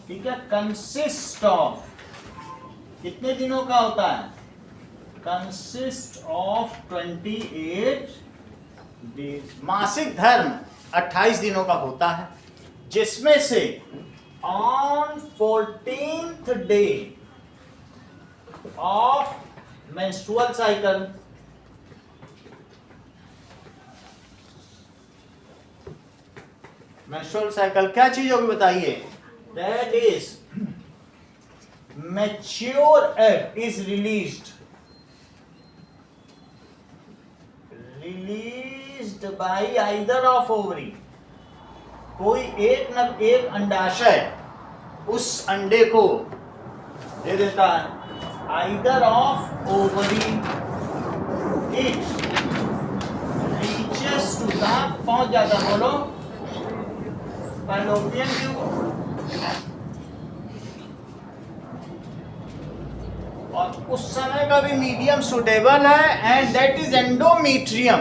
ठीक है, कंसिस्ट ऑफ कितने दिनों का होता है? Consist of 28 days. मासिक धर्म 28 दिनों का होता है, जिसमें से on 14th day of menstrual cycle menstrual cycle क्या चीज होगी बताइए? That is mature egg is released by either of ovary. कोई एक अंडाशय उस अंडे को दे देता है. either of ovary it reaches to तक पहुंच जाता. बोलो fallopian tube. और उस समय का भी मीडियम सुटेबल है and that is endometrium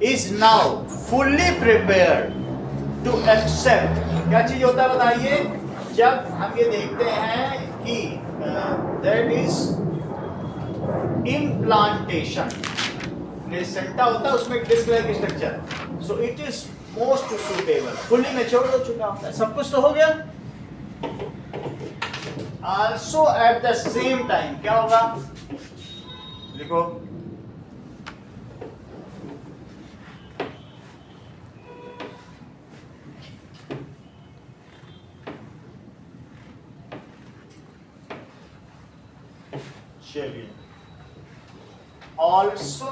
is now fully prepared to accept. क्या चीज होता है बताइए? जब हम ये देखते हैं कि दैट इज इम्प्लांटेशन, प्लेसेंटा होता है उसमें disc like structure. So it is most suitable, fully matured हो चुका होता है. सब कुछ तो हो गया. Also at the same time क्या होगा? लिखो चलिए. Also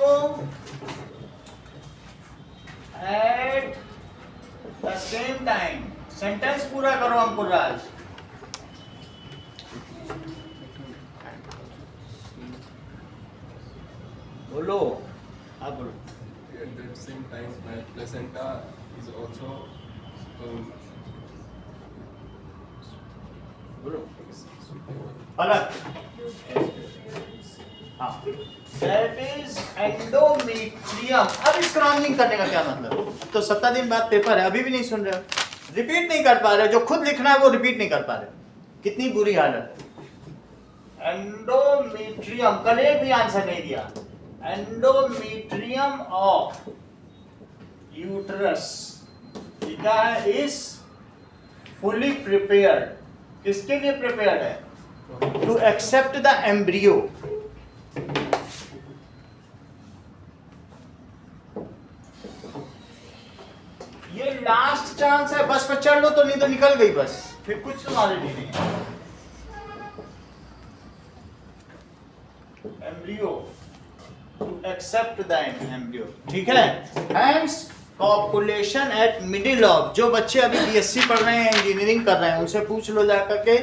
at the same time, sentence पूरा करो अंकुर राज. बोलो, आप बोलो. At that same time, my placenta is also अलग, हाँ, दैट इज एंडोमेट्रियम। अब इसको रॉन्गिंग करने का क्या मतलब? तो 17 दिन बाद पेपर है, अभी भी नहीं सुन रहे हो, रिपीट नहीं कर पा रहे, जो खुद लिखना है वो रिपीट नहीं कर पा रहे, कितनी बुरी हालत है। एंडोमेट्रियम, कल एक भी आंसर नहीं दिया। एंडोमेट्रियम ऑफ यूट्रस क्या है? Is fully prepared. किसके लिए प्रिपेयर्ड है? To accept the embryo. ये लास्ट चांस है, बस पे चढ़ लो तो, नहीं तो निकल गई बस, फिर कुछ तुम्हारे लिए नहीं है। Embryo, to accept the embryo, ठीक है। Hence copulation at middle of, जो बच्चे अभी बीएससी पढ़ रहे हैं, इंजीनियरिंग कर रहे हैं, उनसे पूछ लो जाकर के,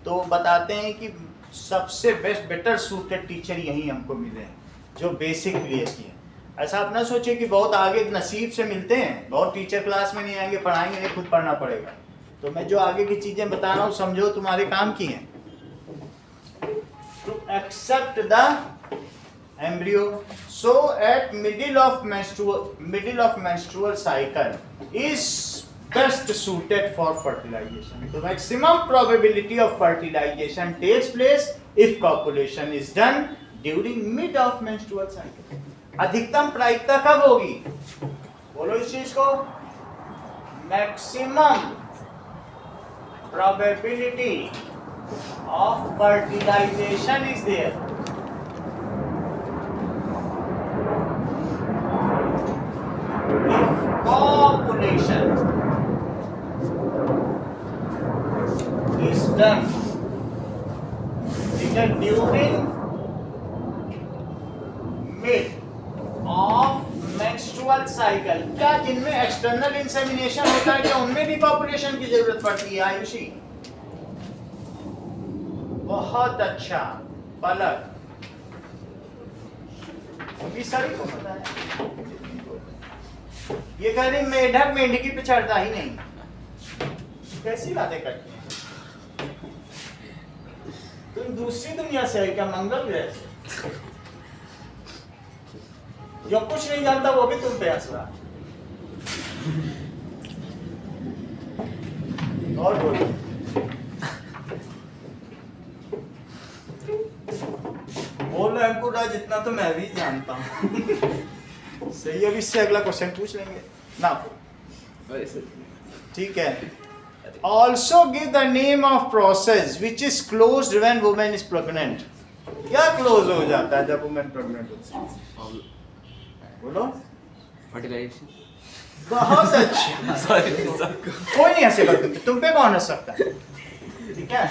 तो बताते हैं कि सबसे बेटर सूटेड टीचर यही हमको मिले हैं, जो बेसिक बीएससी है। ऐसा आप ना सोचिए कि बहुत आगे नसीब से मिलते हैं, बहुत टीचर क्लास में नहीं आएंगे, पढ़ाएंगे नहीं, खुद पढ़ना पड़ेगा। तो मैं जो आगे की चीजें बता रहा हूँ, समझो तुम्हारे काम की हैं। To accept the embryo, so at middle of menstrual cycle is best suited for fertilization. The maximum probability of fertilization takes place if copulation is done during mid of menstrual cycle. अधिकतम प्रायिकता कब होगी? बोलो इस चीज को। Maximum probability of fertilization is there if copulation is done during mid of menstrual cycle। क्या जिनमें एक्सटर्नल इंसेमिनेशन होता है, क्या उनमें भी पॉपुलेशन की जरूरत पड़ती है? आयुषी, बहुत अच्छा। पलक, अभी सभी को पता है। ये कह रही मेढक मेंढकी पे चढ़ता ही नहीं। कैसी बातें करती हैं तुम? दूसरी दुनिया से है क्या? मंगल ग्रह से? जो कुछ नहीं जानता वो भी तुम पे हंस रहा। और बोलो। बोलो अंकुर राज, जितना तो मैं भी जानता हूँ। सही, अब इससे अगला क्वेश्चन पूछ लेंगे ना, ठीक है। Also give the name of process which is closed when women is pregnant. क्या क्लोज हो जाता है जब वुमेन प्रेग्नेंट होती है? बोलो। फर्टिलाइजेशन। बहुत अच्छा। कोई नहीं हंसेगा तुम पे, कौन हंस सकता है? ठीक है।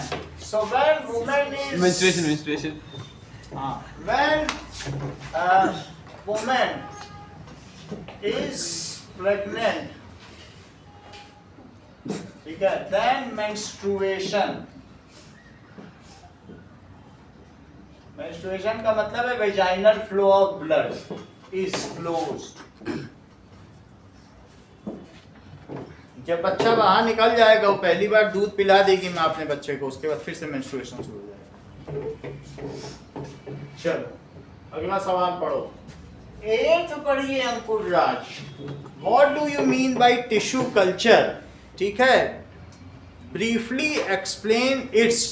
So when women is menstruation when woman is pregnant, ठीक है, then menstruation का मतलब है vaginal flow of blood is closed। जब बच्चा बाहर निकल जाएगा, वो पहली बार दूध पिला देगी माँ अपने बच्चे को, उसके बाद फिर से मेंस्ट्रुएशन शुरू हो जाएगा। चलो अगला सवाल पढ़ो। एक पढ़िए Ankur Raj. What do you mean by tissue culture? ठीक है, ब्रीफली एक्सप्लेन इट्स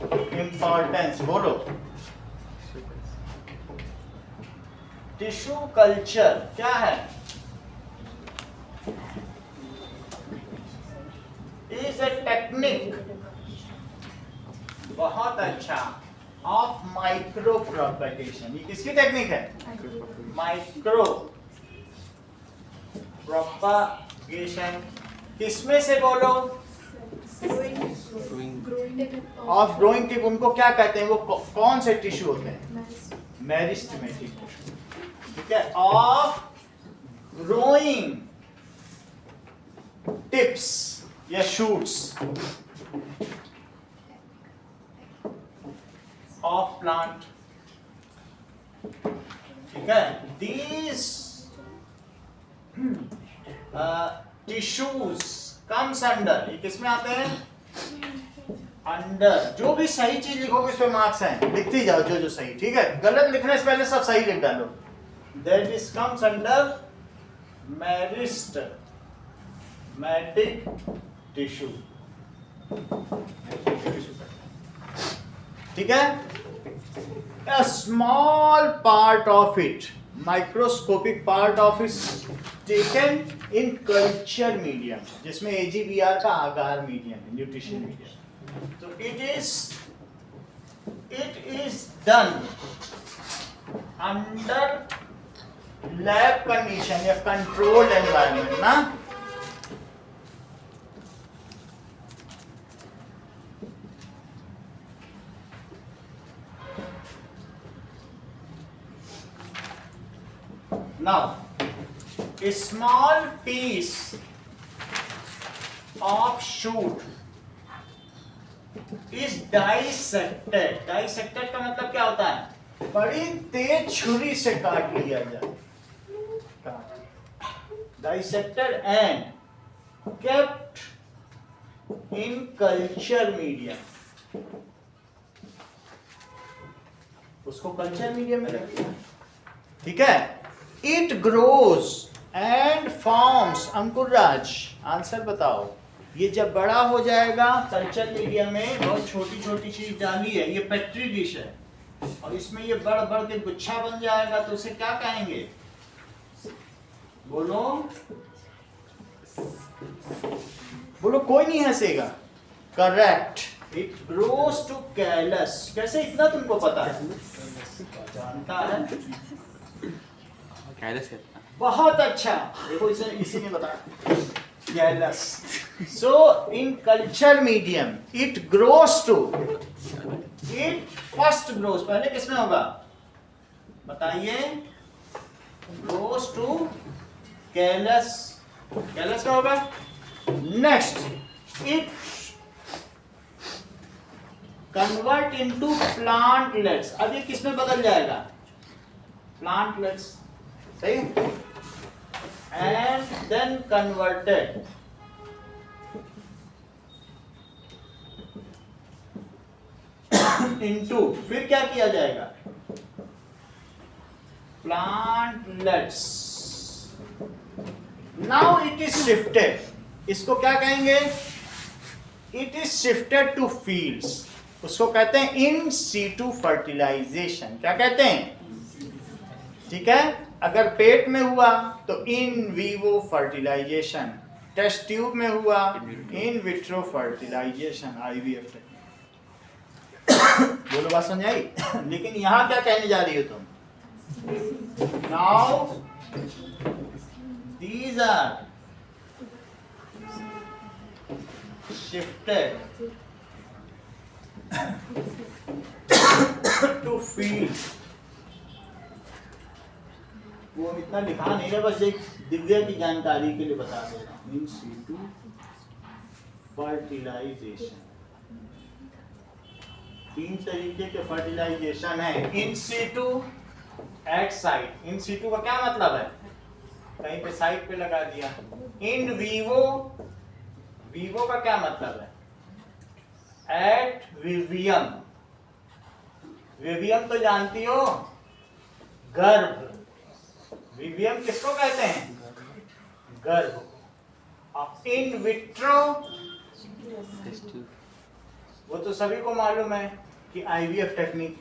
इंपॉर्टेंस। बोलो। टिश्यू कल्चर क्या है? इज ए टेक्निक, बहुत अच्छा, ऑफ माइक्रो प्रोपगेशन। ये किसकी टेक्निक है? Micro propagation. किसमें से? बोलो। Of growing tip. उनको क्या कहते हैं? वो कौन से टिश्यू होते हैं? मेरिस्टेमेटिक टिश्यू, ठीक है। ऑफ ग्रोइंग टिप्स या शूट्स of plant, ठीक है। These tissues comes under, ये किसमें आते हैं? अंडर, जो भी सही चीज लिखोगे उस पे मार्क्स हैं, लिखते ही जाओ जो जो सही, ठीक है, गलत लिखने से पहले सब सही लिख डालो। That is comes under meristematic tissue, ठीक है। A small part of it, microscopic part of it taken in culture medium, जिसमें AGBR का आगार मीडियम है, न्यूट्रिशन मीडियम। तो it is done under lab condition या controlled environment ना। Now, a small piece of shoot is dissected. Dissected का मतलब क्या होता है? बड़ी तेज छुरी से काट लिया जाए। Dissected and kept in culture medium. उसको कल्चर मीडियम में रखते हैं, ठीक है। It grows and forms, Ankur Raj answer बताओ, ये जब बड़ा हो जाएगा कल्चर मीडियम में, बहुत छोटी छोटी चीज डाली है, ये पेट्री डिश है और इसमें ये बढ़ बढ़ के गुच्छा बन जाएगा, तो उसे क्या कहेंगे? बोलो बोलो, कोई नहीं हंसेगा। Correct, it grows to callus. कैसे इतना तुमको पता है? जानता है, कैलस कहता है। बहुत अच्छा, देखो इसे इसी ने बताया, callus. So in culture medium it grows to, it first grows, पहले किसमें होगा बताइए? ग्रोस टू कैलस, कैलस का होगा। Next, it convert into plantlets. अब ये किसमें बदल जाएगा? प्लांटलेट्स, सही। एंड देन कन्वर्टेड इनटू, फिर क्या किया जाएगा? Plantlets. Now it is shifted, इसको क्या कहेंगे? It is shifted to fields, उसको कहते हैं इन सीटू फर्टिलाइजेशन। क्या कहते हैं? ठीक है। अगर पेट में हुआ तो in vivo fertilisation, test tube में हुआ in vitro fertilisation, IVF technique. बोलो, बात समझ आई? लेकिन यहां क्या कहने जा रही हो तुम? Now these are shifted to fields. वो इतना लिखा नहीं है, बस एक दिव्या की जानकारी के लिए बता दे रहा हूँ। इन सीटू फर्टिलाइजेशन, 3 तरीके के फर्टिलाइजेशन है। In situ, at site. In situ का क्या मतलब है? कहीं पे साइट पे लगा दिया। इन वीवो, वीवो का क्या मतलब है? एट विवियम। विवियम तो जानती हो, गर्भ। विवियम किसको कहते हैं? गर्भ। इन विट्रो, वो तो सभी को मालूम है कि IVF technique,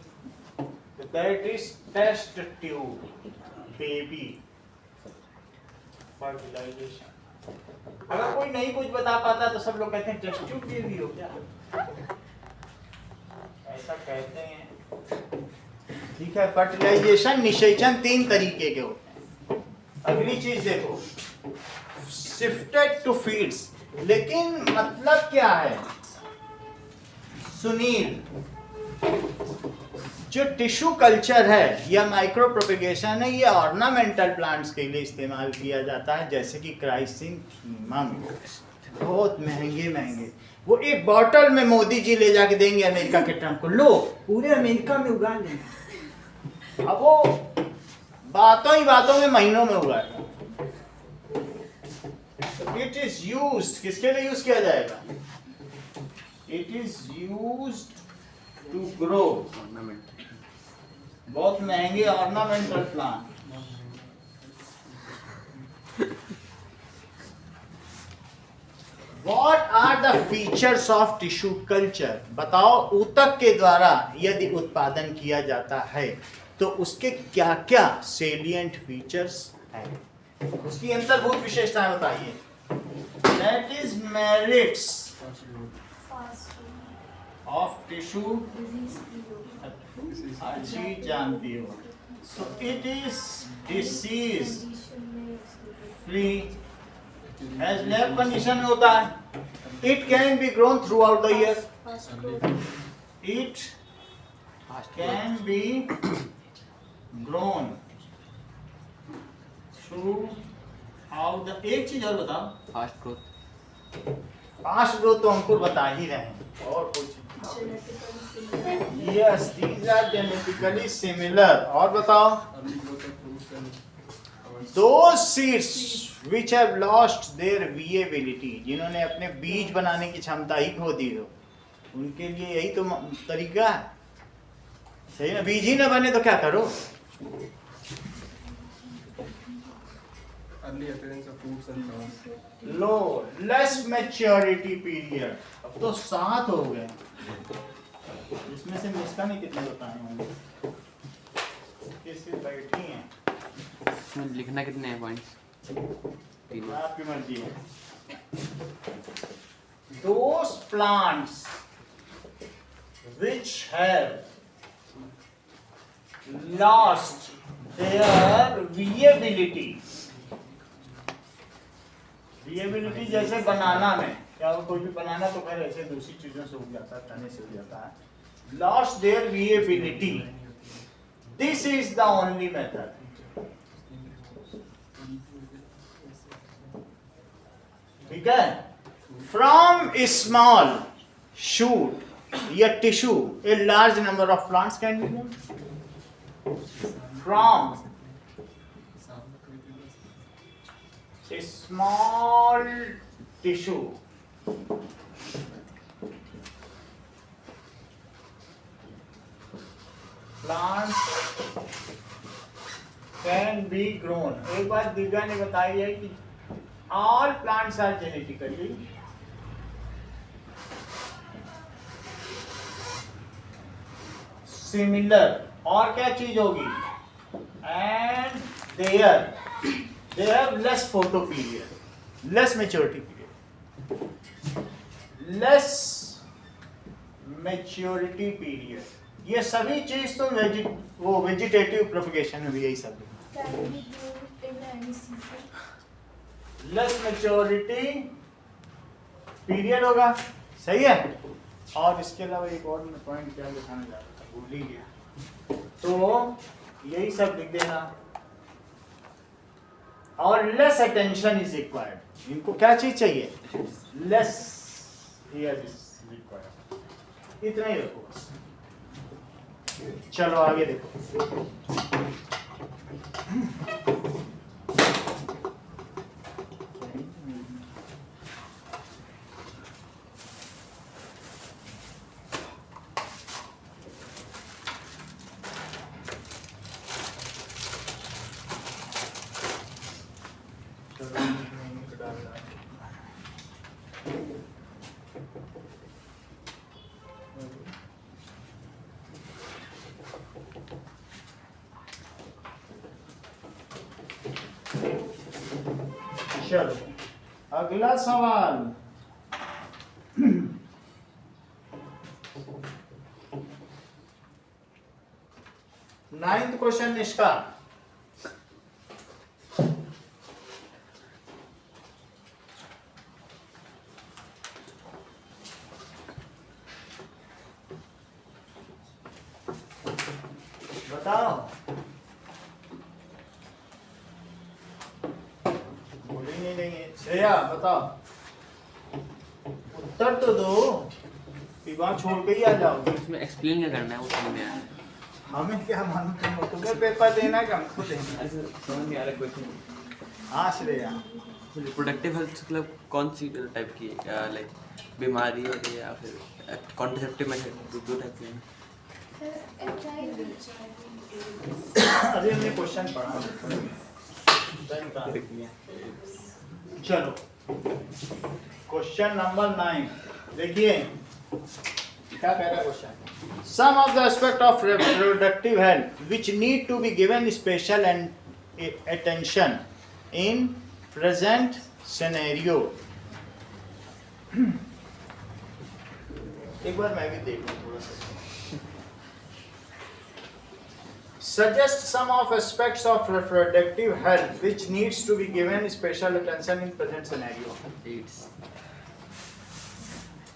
that is test tube baby fertilisation. अगर कोई नहीं कुछ बता पाता तो सब लोग कहते हैं टेस्ट ट्यूब बेबी हो क्या, ऐसा कहते हैं। ठीक है। फर्टिलाइजेशन, निषेचन 3 तरीके के होते हैं। अगली चीज देखो, शिफ्टेड टू फीड्स, लेकिन मतलब क्या है? सुनील, जो टिश्यू कल्चर है या माइक्रो प्रोपेगेशन है, ये ऑर्नामेंटल प्लांट्स के लिए इस्तेमाल किया जाता है, जैसे कि क्राइसिंथेमम, बहुत महंगे महंगे। वो एक बॉटल में मोदी जी ले जाके देंगे अमेरिका के ट्रम्प को, लो पूरे अमेरिका में उगा लेंगे। अब वो बातों ही बातों में महीनों में उगाएगा। इट इज यूज्ड, किसके लिए यूज किया जाएगा? It is used to grow. ornament. बहुत महंगे ornamental plant. What are the features of tissue culture? बताओ ऊतक के द्वारा यदि उत्पादन किया जाता है तो उसके क्या क्या सेलिएंट फीचर्स हैं, उसकी अंतर्भूत विशेषताएं बताइए। That is merits fast of tissue disease free अच्छी जानती हो। So it is disease condition में उसके free as lab condition में होता है। It can be grown throughout the year. Fast growth It Fast can be grown throughout the। एक चीज और बताओ, fast growth. फास्ट ग्रोथ तो अंकुर बता ही रहे हैं, और कुछ genetically similar yes these are genetically similar. और बताओ, early growth of fruits and those seeds which have lost their viability, जिन्होंने अपने बीज बनाने की क्षमता ही खो दी हो, उनके लिए यही तो तरीका है, सही ना। बीज ही ना बने तो क्या करो। early appearance of fruits and flowers. Low less maturity period, अब तो 7 हो गए, इसमें से मिसका नहीं कितने बताए होंगे, किसकी बैठी हैं, इसमें लिखना कितने हैं पॉइंट्स? 3। आपकी मर्जी है। Those plants which have lost their viability, viability जैसे बनाना में, क्या वो कोई भी बनाना तो खैर ऐसे दूसरी चीजों से उग जाता है, तने से उग जाता है। Lost their viability, this is the only method। ठीक है, फ्रॉम स्मॉल शूट या tissue a large number of plants can be grown. From A small tissue plants can be grown. एक बात दिव्या ने बताई है कि all plants are genetically similar। और क्या चीज होगी, and they have less photo period, less maturity period, less maturity period। ये सभी चीज तो वो वेजिटेटिव प्रोपगेशन में भी यही सब है। Can be grown in any season less maturity period होगा, सही है। और इसके अलावा एक और मैं पॉइंट क्या दिखाना चाह रहा था, भूल ही गया, तो यही सब लिख देना। और लेस अटेंशन इज रिक्वायर्ड, इनको क्या चीज चाहिए, लेस हियर इज रिक्वायर्ड, इतना ही रखो बस। चलो आगे देखो। चलो अगला सवाल, नाइन्थ क्वेश्चन इसका। बताओ, बोली नहीं देंगे। श्रेया बताओ, उत्तर तो दो, वहां छोड़ के ही आ जाओगे। इसमें एक्सप्लेन क्या करना है वो समझ में आया। हमें क्या मालूम, तुम्हें पेपर देना है कि हमको देना है? ऐसे समझ नहीं आ रहा क्वेश्चन। हाँ श्रेया, रिप्रोडक्टिव हेल्थ मतलब कौन सी टाइप की, लाइक बीमारी हो गई या फिर कॉन्ट्रासेप्टिव मेथड दो टाइप के हैं। अभी हमने क्वेश्चन पढ़ा। चलो क्वेश्चन नंबर 9 देखिए क्या कह रहा है question. Some of the aspect of reproductive health which need to be given special and attention in present scenario. एक बार मैं भी देख लूं थोड़ा सा। Suggest some of aspects of reproductive health which needs to be given special attention in present scenario.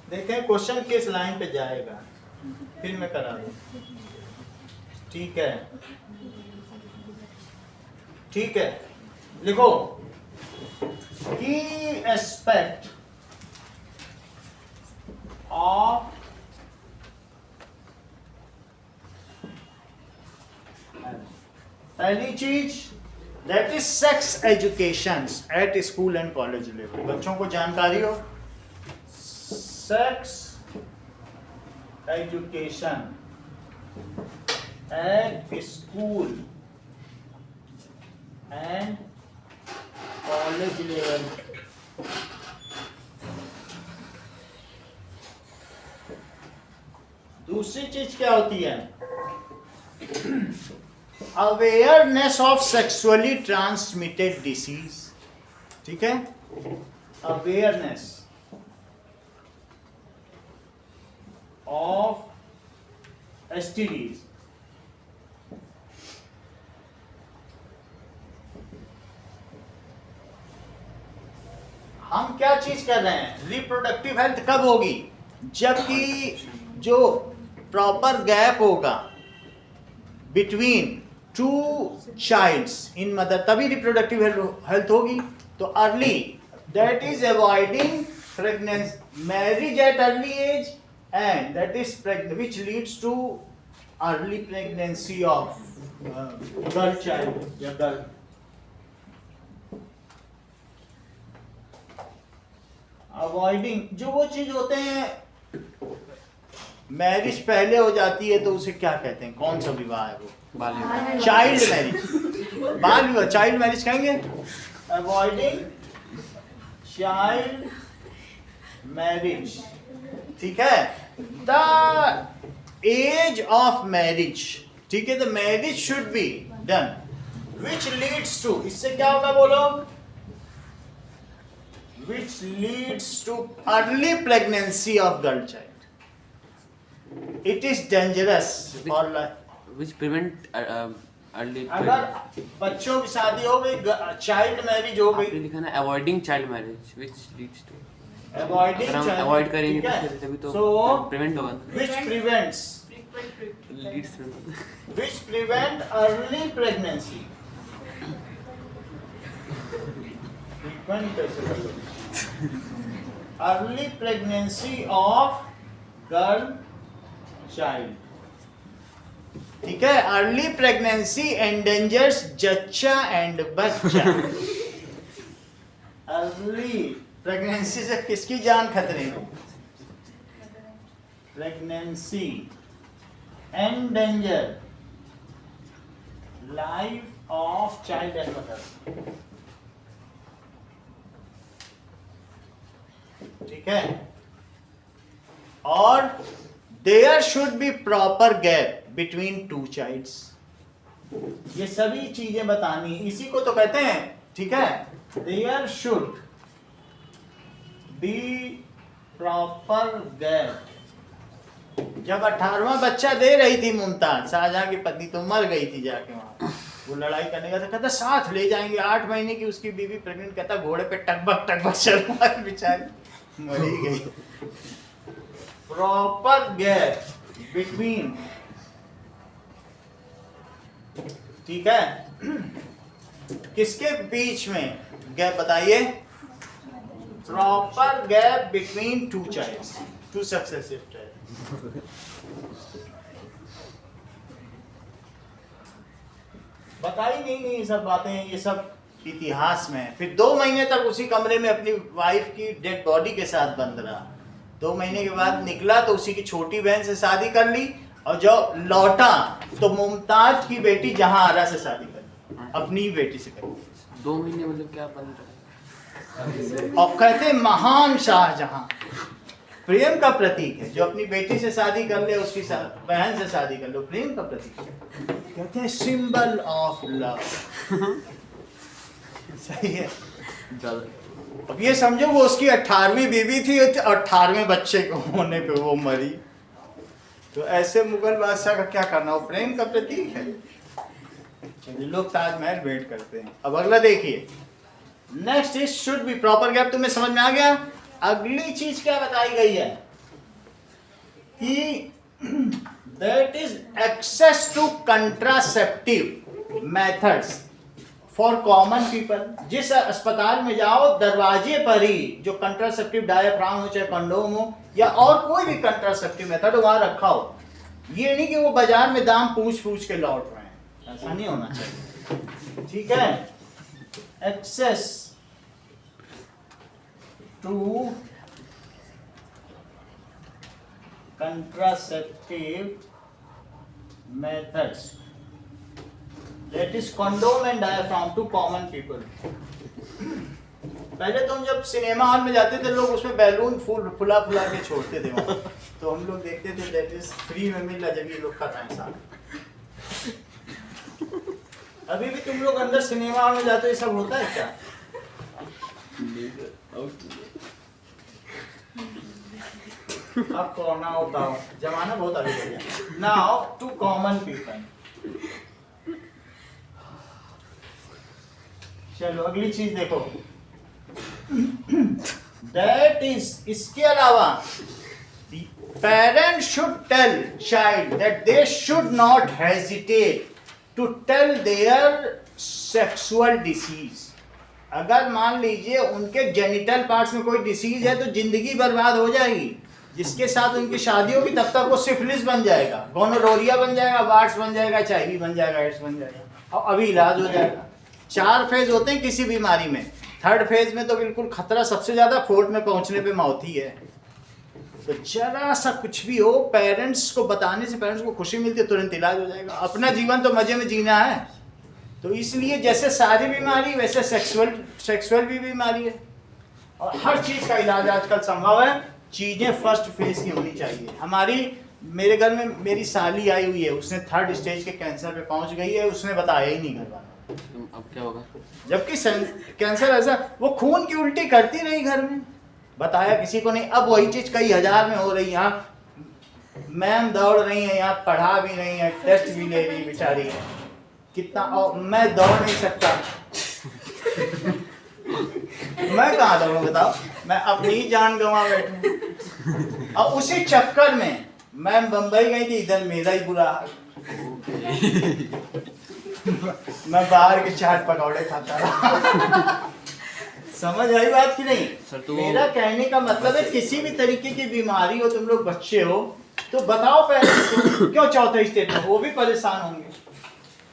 देखें question किस लाइन पे जाएगा, फिर मैं करा दूं। ठीक है, ठीक है, लिखो की एस्पेक्ट ऑफ पहली चीज that is sex education at school and college level. बच्चों को जानकारी हो sex education at school and college level. दूसरी चीज क्या होती है, awareness of sexually transmitted disease. ठीक है, अवेयरनेस ऑफ एसटीडीज। हम क्या चीज कर रहे हैं, रिप्रोडक्टिव हेल्थ कब होगी, जबकि जो प्रॉपर गैप होगा between two childs in mother, तभी रिप्रोडक्टिव हेल्थ होगी। तो early that is avoiding pregnancy, marriage at early age and that is which leads to early pregnancy of girl child या girl. Avoiding जो वो चीज होते हैं, मैरिज पहले हो जाती है तो उसे क्या कहते हैं, कौन सा विवाह है वो, चाइल्ड मैरिज, बाल विवाह, चाइल्ड मैरिज कहेंगे। Avoiding child marriage. ठीक है, द एज ऑफ मैरिज। ठीक है, the marriage should be done which leads to, इससे क्या होगा बोलो, which leads to early pregnancy of girl child. It is dangerous for life. Which prevent early अगर बच्चों की शादी हो गई, चाइल्ड मैरिज हो आपने गई, लिखा ना avoiding child marriage which leads to, avoiding अगर हम चाइल्ड, अवॉइड करेंगे तभी तो प्रिवेंट होगा, which prevents, leads which prevent early pregnancy. Frequent कैसे कर लो? Early pregnancy of girl child. ठीक है, अर्ली प्रेगनेंसी एंडेंजर्स जच्चा एंड बच्चा। अर्ली प्रेगनेंसी से किसकी जान खतरे में, pregnancy endanger life of child and mother. ठीक है, और there should be proper gap between two childs. ये सभी चीजें बतानी, इसी को तो कहते हैं। ठीक है, there should be proper gap. जब 18वां बच्चा दे रही थी मुमताज, शाहजहां की पत्नी, तो मर गई थी जाके वहां, वो लड़ाई करने का था, कहता साथ ले जाएंगे। 8 महीने की उसकी बीवी प्रेग्नेंट, कहता घोड़े पे टकबक टकबक चल रहा है, बेचारी मरी गई। Proper gap between. ठीक है, किसके बीच में गैप बताइए, proper gap between two childs, to successive child. बताई नहीं ये सब बातें, ये सब इतिहास में। फिर 2 महीने तक उसी कमरे में अपनी वाइफ की डेड बॉडी के साथ बंद रहा, 2 महीने के बाद निकला तो उसी की छोटी बहन से शादी कर ली, और जब लौटा तो मुमताज की बेटी जहांआरा से शादी कर ली, अपनी ही बेटी से कर ली। 2 महीने मतलब क्या बन रहा है? और कहते महान शाहजहां प्रेम का प्रतीक है, जो अपनी बेटी से शादी कर ले उसकी बहन से शादी कर लो, प्रेम का प्रतीक है। कहते हैं सिंबल ऑफ लव। सही है। अब ये समझो वो उसकी 18वीं बीवी थी, 18वें बच्चे को होने पे वो मरी। तो ऐसे मुगल बादशाह का क्या करना, वो प्रेम का प्रतीक है। चलिए लोग ताजमहल भेंट करते हैं। अब अगला देखिए, next is should be proper gap. तुम्हें समझ में आ गया? अगली चीज क्या बताई गई है कि that is access to contraceptive methods for common people. जिस अस्पताल में जाओ दरवाजे पर ही जो कंट्रासेप्टिव डायाफ्राम हो, चाहे कंडोम हो या और कोई भी कंट्रासेप्टिव मेथड हो, वहां रखा हो। ये नहीं कि वो बाजार में दाम पूछ के लौट रहे हैं, ऐसा नहीं होना चाहिए। ठीक है। Access to contraceptive methods, that is condom and diaphragm to common people। पहले तो हम जब सिनेमा हॉल में जाते थे लोग उसमें बैलून फुला के छोड़ते थे वहाँ, तो हम लोग देखते थे दैट इज फ्री में मिला, जब ये लोग कर रहे हैं साथ। अभी भी तुम लोग अंदर सिनेमा हॉल में जाते हो, ये सब होता है क्या? अब कोरोना होता हो, जमाना बहुत आगे बढ़ गया। Now to common people. चलो अगली चीज देखो, दैट इज, इसके अलावा parent should tell child that they should not hesitate to tell their sexual disease. अगर मान लीजिए उनके जेनिटल पार्ट्स में कोई डिसीज है तो जिंदगी बर्बाद हो जाएगी। जिसके साथ उनकी शादी होगी तब तक वो सिफिलिस बन जाएगा, गोनोरोरिया बन जाएगा, वार्ड्स बन जाएगा, HIV बन जाएगा, एड्स बन जाएगा, और अभी इलाज हो जाएगा। 4 फेज होते हैं किसी बीमारी में। 3rd फेज में तो बिल्कुल खतरा सबसे ज्यादा 4th में पहुंचने पे मौत ही है। तो जरा सा कुछ भी हो, पेरेंट्स को बताने से पेरेंट्स को खुशी मिलती है, तुरंत इलाज हो जाएगा। अपना जीवन तो मजे में जीना है, तो इसलिए जैसे सारी बीमारी वैसे सेक्सुअल भी बीमारी है, और हर चीज का इलाज आजकल संभव है। चीजें फर्स्ट फेज की होनी चाहिए। मेरे घर में मेरी साली आई हुई है, उसने 3rd स्टेज के कैंसर पे पहुंच गई है, उसने बताया ही नहीं घर वालों। अब क्या होगा? जबकि कैंसर ऐसा, वो खून की उल्टी करती रही घर में, बताया किसी को नहीं। अब वही चीज कई हजार में हो रही। यहाँ मैम दौड़ रही है, यहाँ पढ़ा भी रही है, टेस्ट भी ले रही बेचारी, कितना। और मैं दौड़ नहीं सकता। मैं कहाँ दौड़ूं बताओ, मैं अपनी ही जान गंवा बैठूं। और उसी चक्कर में मैं बंबई गई थी, इधर मेरा ही बुरा हाल। मैं बाहर के चाट पकौड़े खाता रहा। समझ आई बात की नहीं? सर, मेरा कहने का मतलब है किसी भी तरीके की बीमारी हो, तुम लोग बच्चे हो तो बताओ पेरेंट्स को। क्यों 4th स्टेज में वो भी परेशान होंगे,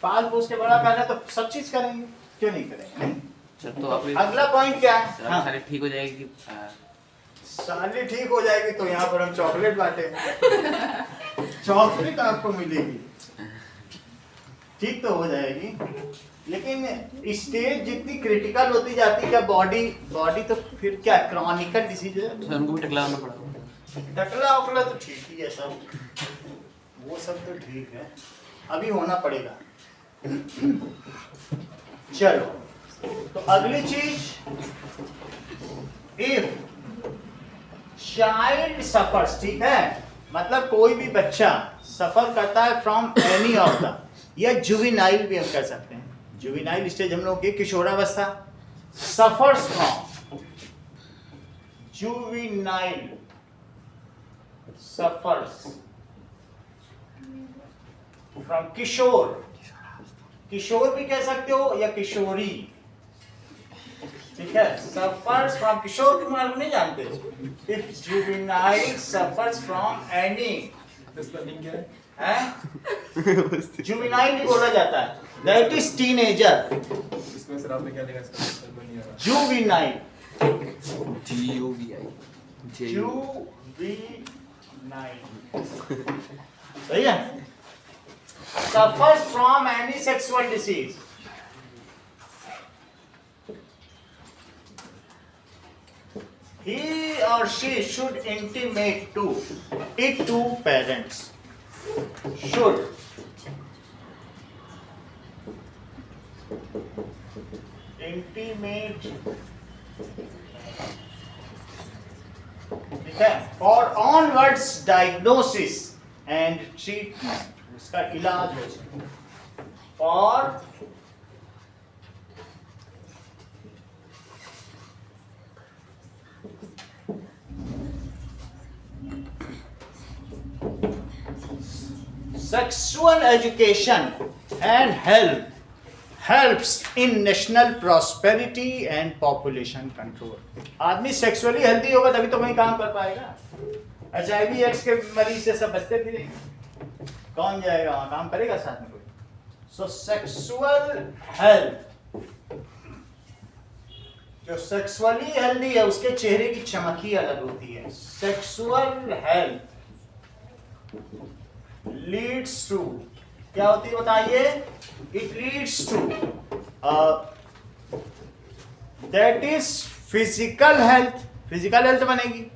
पाल पोस के बड़ा करना तो सब चीज करेंगे, क्यों नहीं करेंगे? तो अगला पॉइंट क्या है? हाँ। सारी ठीक हो जाएगी। साली ठीक हो जाएगी तो यहाँ पर हम चॉकलेट बांटेंगे। चॉकलेट आपको मिलेगी, ठीक तो हो जाएगी। लेकिन स्टेज जितनी क्रिटिकल होती जाती है, क्या बॉडी तो फिर क्या क्रॉनिकल डिसीज है, तो उनको भी टकलाना पड़ा। टकला उकला तो ठीक ही है सब, वो सब तो ठीक है, अभी होना पड़ेगा। चलो तो अगली चीज, इफ चाइल्ड सफर्स, ठीक है, मतलब कोई भी बच्चा सफर करता है फ्रॉम एनी ऑफ द, या जुवेनाइल भी हम कह सकते हैं, जुवेनाइल स्टेज हम लोग की किशोरावस्था, suffers from juvenile, suffers from किशोर, किशोर भी कह सकते हो या किशोरी, ठीक है, सफर्स फ्रॉम किशोर के मार्ग नहीं जानते। If juvenile suffers from any, spelling क्या है? जुवेनाइल भी बोला जाता है, दैट इज टीनेजर। इसमें सर आपने क्या लिखा? इसका नहीं आ रहा। Juvenile, GUVI। QV9 सही है। Suffers from any sexual disease. He or she should intimate to parents. Should. Intimate. ठीक है। For onwards diagnosis and treatment. इसका इलाज हो सके। For sexual education and helps in national prosperity and population control. आदमी sexually healthy होगा तभी तो कहीं काम कर पाएगा। HIV एड्स के मरीज से सब बचते भी नहीं, कौन जाएगा वहां काम करेगा साथ में कोई। सो सेक्सुअल हेल्थ, जो सेक्सुअली हेल्दी है उसके चेहरे की चमक ही अलग होती है। सेक्सुअल हेल्थ लीड्स टू, क्या होती है बताइए? It leads to that is physical health, physical health बनेगी,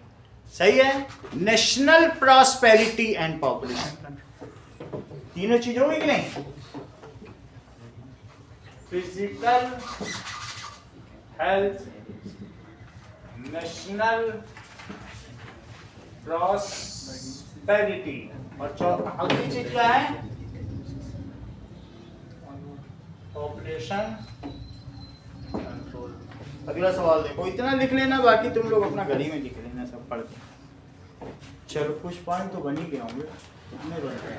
सही है। National prosperity and population control, तीनों चीज होगी कि नहीं? फिजिकल हेल्थ, नेशनल प्रॉस्पेरिटी, और अगली चीज क्या है? Population control. अगला सवाल देखो, इतना लिख लेना, बाकी तुम लोग अपना घर ही में लिख लेना सब पढ़ के। चलो कुछ पॉइंट तो बन ही गए होंगे, कितने बन गए?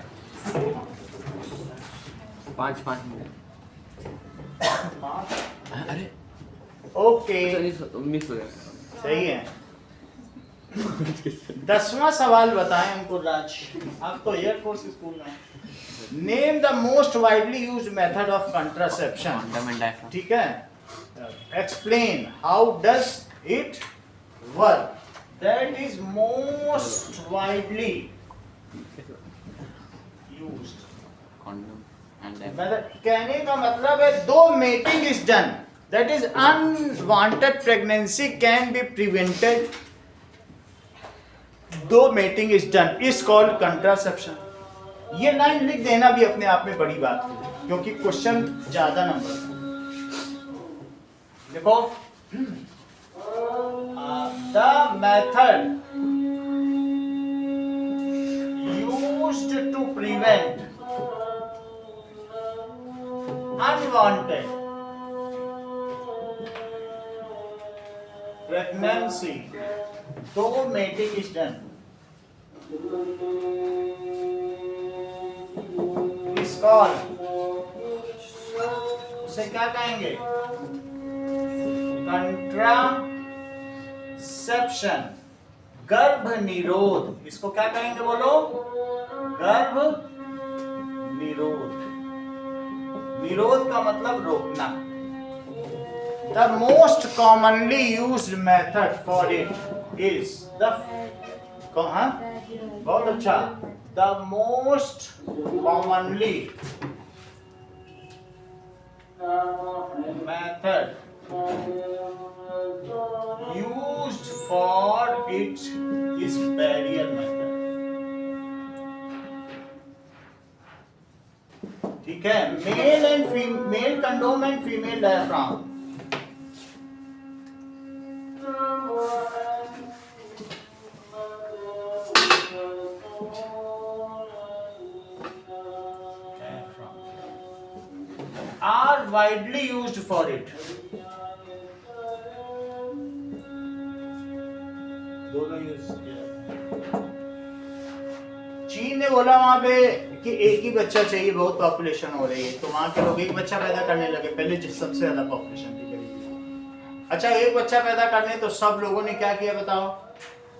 5 मिनट। अरे ओके, मिस हो गया। सही है। 10वां सवाल बताएं हमको राज, आप तो एयरफोर्स स्कूल में। Name the most widely used method of contraception. ठीक है, explain how does it work. That is most widely used method. कहने का मतलब है though mating is done, that is unwanted pregnancy can be prevented. Though mating is done is called contraception. ये line लिख देना भी अपने आप में बड़ी बात है, क्योंकि क्वेश्चन ज्यादा नंबर। देखो, the method used to prevent unwanted pregnancy, दो mating is done, is call उसे क्या कहेंगे? कंट्रासेप्शन, गर्भ निरोध। इसको क्या कहेंगे बोलो? गर्भ निरोध। निरोध का मतलब रोकना। The most commonly used method for it is the बहुत अच्छा। The most commonly method used for it is barrier method। ठीक है, male and female condom and female diaphragm. Are widely used for it। दोनों use किया। चीन ने बोला वहां पे कि एक ही बच्चा चाहिए, बहुत पॉपुलेशन हो रही है, तो वहां के लोग एक बच्चा पैदा करने लगे। पहले सबसे ज्यादा पॉपुलेशन थी गरीबी। अच्छा, एक बच्चा पैदा करने तो सब लोगों ने क्या किया बताओ?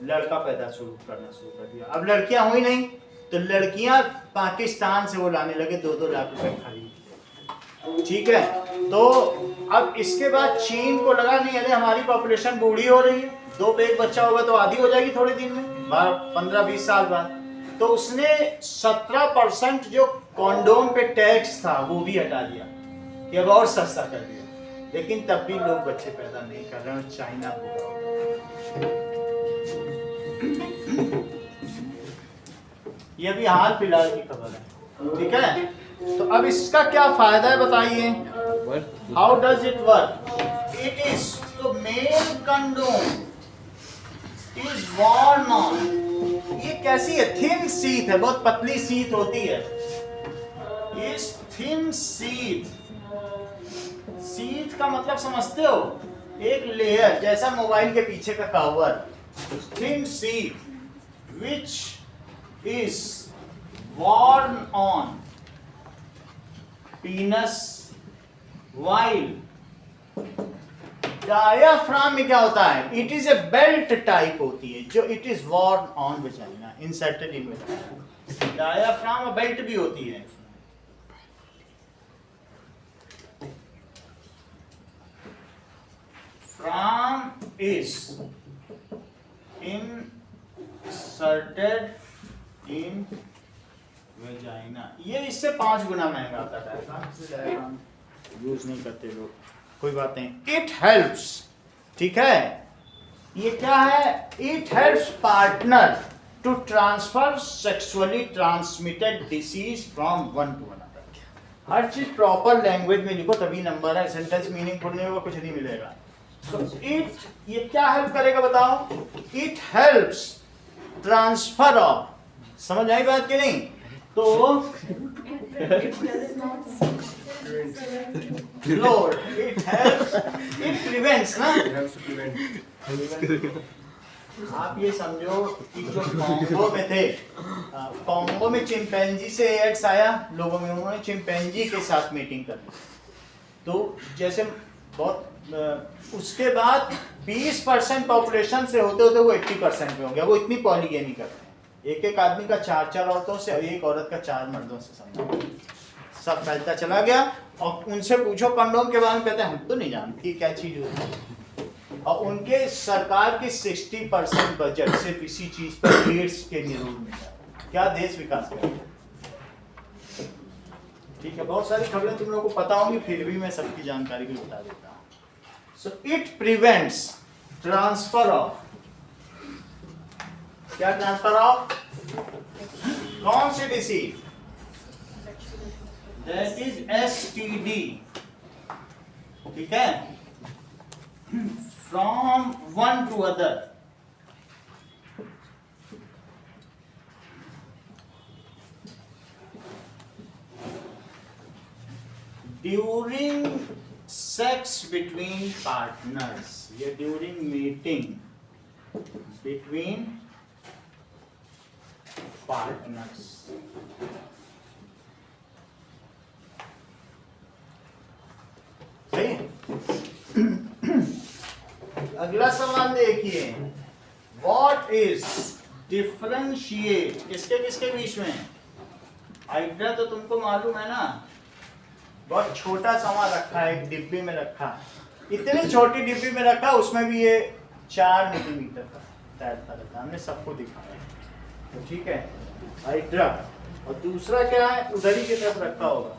लड़का पैदा करना शुरू कर दिया। अब लड़कियां हुई नहीं तो लड़कियां पाकिस्तान से वो लाने लगे, 2-2 लाख रुपए खरीद। ठीक है, तो अब इसके बाद चीन को लगा नहीं, अरे हमारी पॉपुलेशन बूढ़ी हो रही है, 2 पे 1 बच्चा होगा तो आधी हो जाएगी थोड़े दिन में, 15-20 साल बाद। तो उसने 17% जो कॉन्डोम पे टैक्स था वो भी हटा दिया कि अब और सस्ता कर दिया, लेकिन तब भी लोग बच्चे पैदा नहीं कर रहे हैं। चाइना पूरा हो गया। ये भी हाल फिलहाल की खबर है, ठीक है। तो अब इसका क्या फायदा है बताइए, how does it work? It is तो male condom is worn on। ये कैसी है? थिन शीट है, बहुत पतली शीट होती है। इस थिन शीट, शीट का मतलब समझते हो? एक लेयर जैसा मोबाइल के पीछे का cover. Thin sheet which is worn on penis while diaphragm में क्या होता है? It is a belt type होती है जो it is worn on vagina, inserted in vagina। Diaphragm belt भी होती है। From is inserted in vagina। ये इससे 5 गुना महंगा आता है डायाफ्राम, यूज नहीं करते लोग, कोई बात नहीं। इट हेल्प्स, ठीक है। ये क्या है? It helps partner to transfer sexually transmitted disease from one to another. हर चीज प्रॉपर लैंग्वेज में लिखो तभी नंबर है, सेंटेंस मीनिंगफुल नहीं होगा कुछ नहीं मिलेगा। So it, ये क्या हेल्प करेगा बताओ? इट हेल्प्स ट्रांसफर ऑफ, समझ आई बात कि नहीं? तो Lord, it helps, it prevents ना? It helps to prevent. आप ये समझो कि जो कॉन्गो में थे, कॉन्गो में चिंपैंजी से एड्स आया लोगों में, उन्होंने चिंपैंजी के साथ मीटिंग कर ली। तो जैसे बहुत उसके बाद 20% पॉपुलेशन से होते होते वो 80% में हो गया। वो इतनी पॉलीगेमी करते हैं, एक आदमी का 4 औरतों से और एक औरत का 4 मर्दों से समझो, सब फैलता चला गया। और उनसे पूछो कंडोम के बारे में, कहते हैं हम तो नहीं जानती क्या चीज होती है। और उनके सरकार की 60% बजट सिर्फ इसी चीज पर एड्स के निरोध में है। क्या देश विकास करेगा? ठीक है, बहुत सारी खबरें तुम लोगों को पता होंगी, फिर भी मैं सबकी जानकारी भी बता देता हूँ। So it prevents transfer of, क्या ट्रांसफर ऑफ? कौन सी डिसीज? दैट इज STD, ठीक है, from one to other. During sex between partners, या ड्यूरिंग मीटिंग बिटवीन पार्टनर्स। सही है? अगला सवाल देखिए, व्हाट इज डिफरेंशिएट, किसके किसके बीच में? हाइड्रा तो तुमको मालूम है ना, बहुत छोटा सामान रखा है, एक डिब्बी में रखा है, इतनी छोटी डिब्बी में रखा, उसमें भी ये 4 मिलीमीटर का तैरता रहता है। हमने सबको दिखाया, तो ठीक है, हाइड्रा। और दूसरा क्या है? उधर ही की तरफ रखा होगा।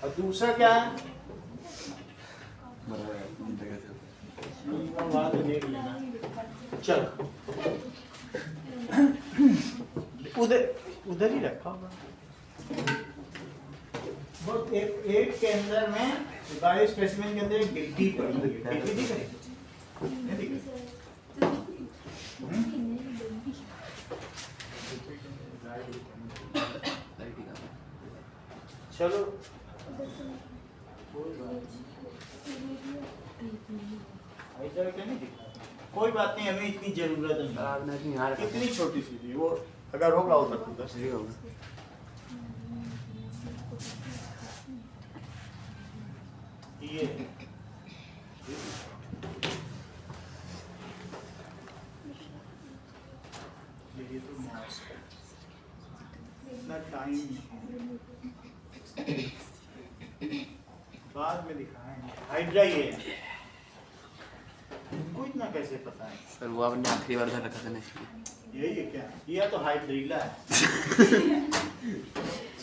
और दूसरा क्या है? बात देख लेना, चलो उधर ही रखा होगा। एक के अंदर में बायो स्पेसिमेन के अंदर एक गिट्टी पड़ी है, गिट्टी दिख रही? नहीं दिख रही? चलो कोई बात नहीं, हमें इतनी जरूरत नहीं, इतनी छोटी सी थी वो, अगर होगा हो सकता है, सही होगा। ये तो मास्क है, इतना टाइम बाद में दिखाएंगे। हाइड्रा ये है, इतना कैसे पता है? सर वो आपने आखिरी बार उधर रखा था ना इसलिए। यही है क्या? यह तो हाइड्रीला है।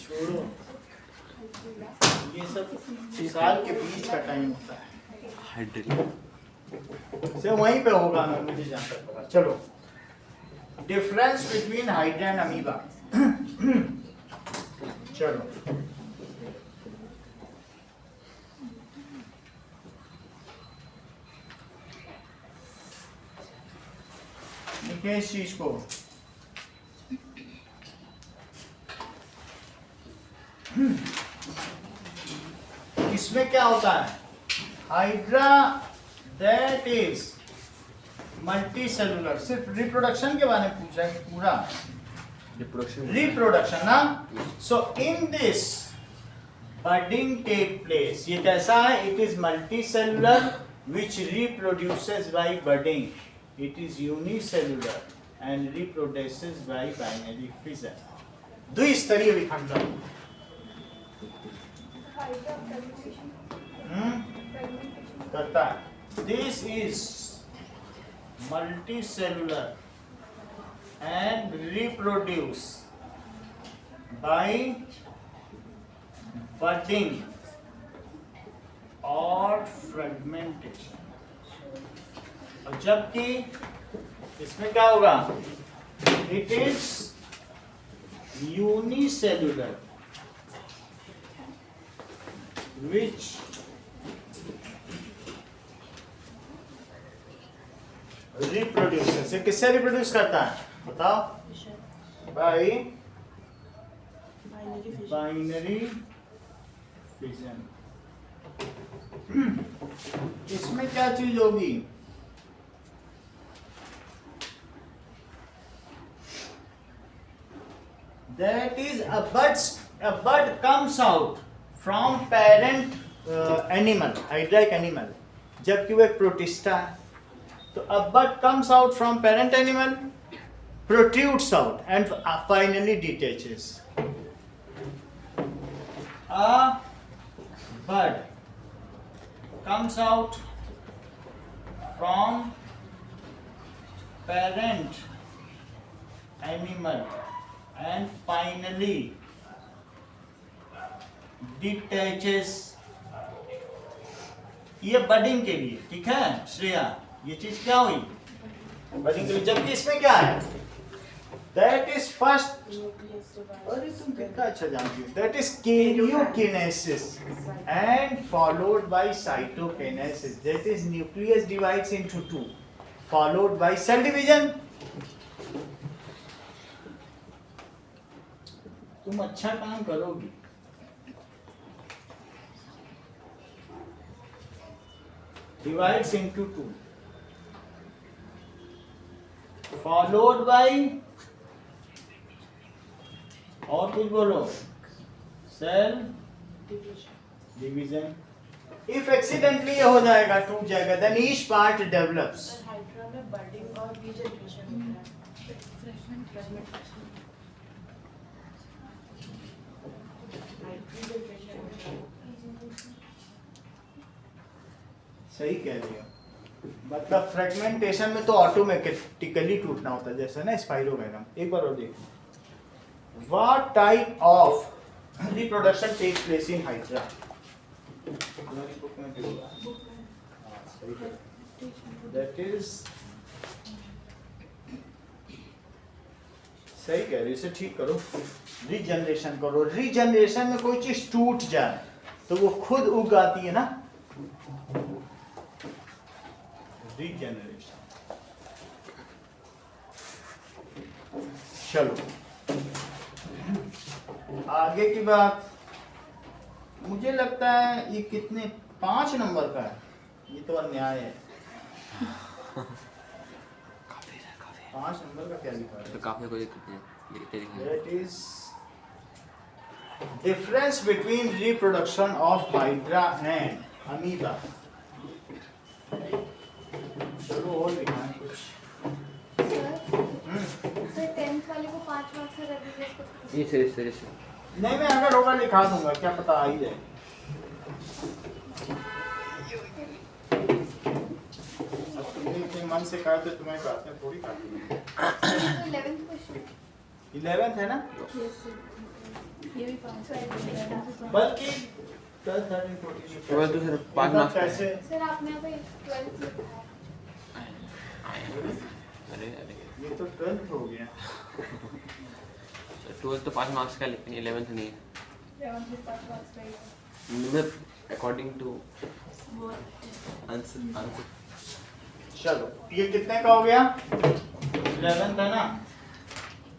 छोड़ो, ये सब साल के बीच का टाइम होता है। हाइड्रिल से वहीं पे होगा ना, मुझे जहाँ तक पता। चलो, difference between hydra and amoeba. चलो, देखिए इस चीज को। इसमें क्या होता है? Hydra that is multi cellular. सिर्फ रिप्रोडक्शन के बारे में पूछ रहा है पूरा रिप्रोडक्शन ना। So in this budding take place. ये कैसा है? It is multi cellular which reproduces by budding. It is unicellular and reproduces by binary fission. द्विस्तरीय विखंडन। करता है। This is multicellular and reproduce by budding or fragmentation. और जबकि इसमें क्या होगा? It is unicellular which reproduce. किससे रिप्रोड्यूस करता है? बताओ। Bye binary fission. इसमें क्या चीज होगी? That is a bud comes out from parent animal, hydric animal. जबकि वो एक प्रोटिस्टा है, तो a bud comes out from parent animal, protrudes out and finally detaches. A bud comes out from parent animal and finally detaches. ये budding के लिए, ठीक है श्रेया? ये चीज क्या हुई? बडिंग के लिए। जबकि इसमें क्या है? That is first. अरे तुम कितना अच्छा जानती हो। That is karyokinesis and followed by cytokinesis. That is nucleus divides into two, followed by cell division. तुम अच्छा काम करोगी। Divides into two, followed by और कुछ बोलो। Cell division. इफ एक्सीडेंटली ये हो जाएगा, टूट जाएगा, then each part develops. Hydra में बडिंग और रीजनरेशन होता है। फ्रेगमेंटेशन सही कह रही हो। मतलब फ्रेगमेंटेशन में तो ऑटोमेटिकली टूटना होता है, जैसे ना स्पाइरोगैनम। एक बार और देखो। What type of reproduction takes place in Hydra? That is सही कह रही हो। इसे ठीक करो, रीजनरेशन करो। रीजनरेशन में कोई चीज टूट जाए तो वो खुद उग आती है ना, रीजनरेशन। चलो आगे की बात। मुझे लगता है ये कितने 5 नंबर का है? ये तो अन्याय है। 5 नंबर का क्या लिखा है? तो काफी कोई दिक्कत नहीं है, लिखते लिखेंगे। That is difference between reproduction of Hydra and Amoeba. चलो और लिखना है कुछ। सर 10th वाले को 5 मार्क्स से कर दीजिए इसको। ये सीरीज नहीं, मैं अगर होगा लिखा दूंगा, क्या पता आ ही जाए। अब तुमने इतने मन से काटे तो तुम्हें बात में थोड़ी काटूंगी। 11th क्वेश्चन 11th है ना, ये भी 5 बल्कि 12, 13, 14 12 तो सिर्फ 5 मार्क्स का है। कैसे सर आपने अभी 12th लिखा है। अरे अरे ये तो 12th हो गया। 12 तो 5 मार्क्स का, लेकिन 11th नहीं है, 11 से 5 मार्क्स का ही है। मतलब अकॉर्डिंग टू वो आंसर। चलो ये कितने का हो गया, 11th है ना,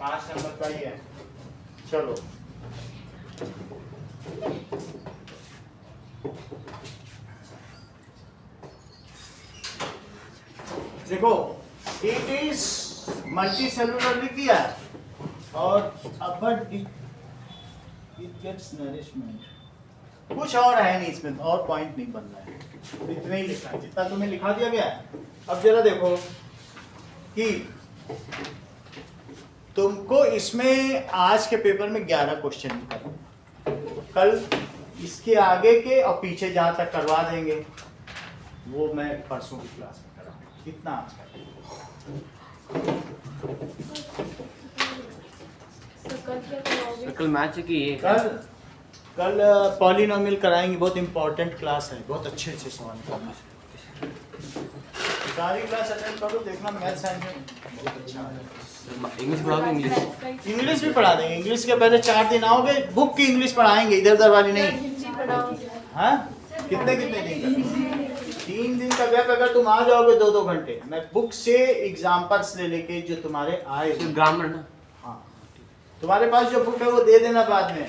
5 नंबर का ही है। चलो देखो, इट इज मल्टी सेलुलर लिख दिया और अपर इट गेट्स नरिशमेंट, कुछ और है नहीं इसमें, और पॉइंट नहीं बन रहा है, इतना ही लिखा है जितना तुम्हें लिखा दिया गया है। अब जरा देखो कि तुमको इसमें आज के पेपर में 11 क्वेश्चन करने, कल इसके आगे के और पीछे जहाँ तक करवा देंगे वो मैं परसों की क्लास में कराऊंगा। कितना आज का सर्कल क्या कराओगे? सर्कल मैच है कि ये कल पॉलिनोमियल कराएंगे, बहुत इंपॉर्टेंट क्लास है, बहुत अच्छे अच्छे सवाल करना। सारी क्लास अटेंड करो, देखना मैथ साइंस में बहुत अच्छा है। इंग्लिश पढ़ाओगे? इंग्लिश इंग्लिश भी पढ़ा देंगे, इंग्लिश के पहले 4 दिन आओगे, बुक की इंग्लिश पढ़ाएंगे, इधर उधर वाली नहीं। हिंदी पढ़ाओगे? हाँ कितने दिन का? 3 दिन का गैप, अगर तुम आ जाओगे 2-2 घंटे, मैं बुक से एग्जाम्पल्स ले लेके जो तुम्हारे आए सिर्फ ग्रामर ना, हाँ तुम्हारे पास जो बुक है वो दे देना बाद में।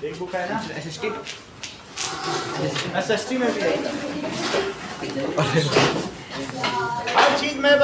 एक बुक है ना एसएसटी एसएसटी में भी है, हर चीज में बस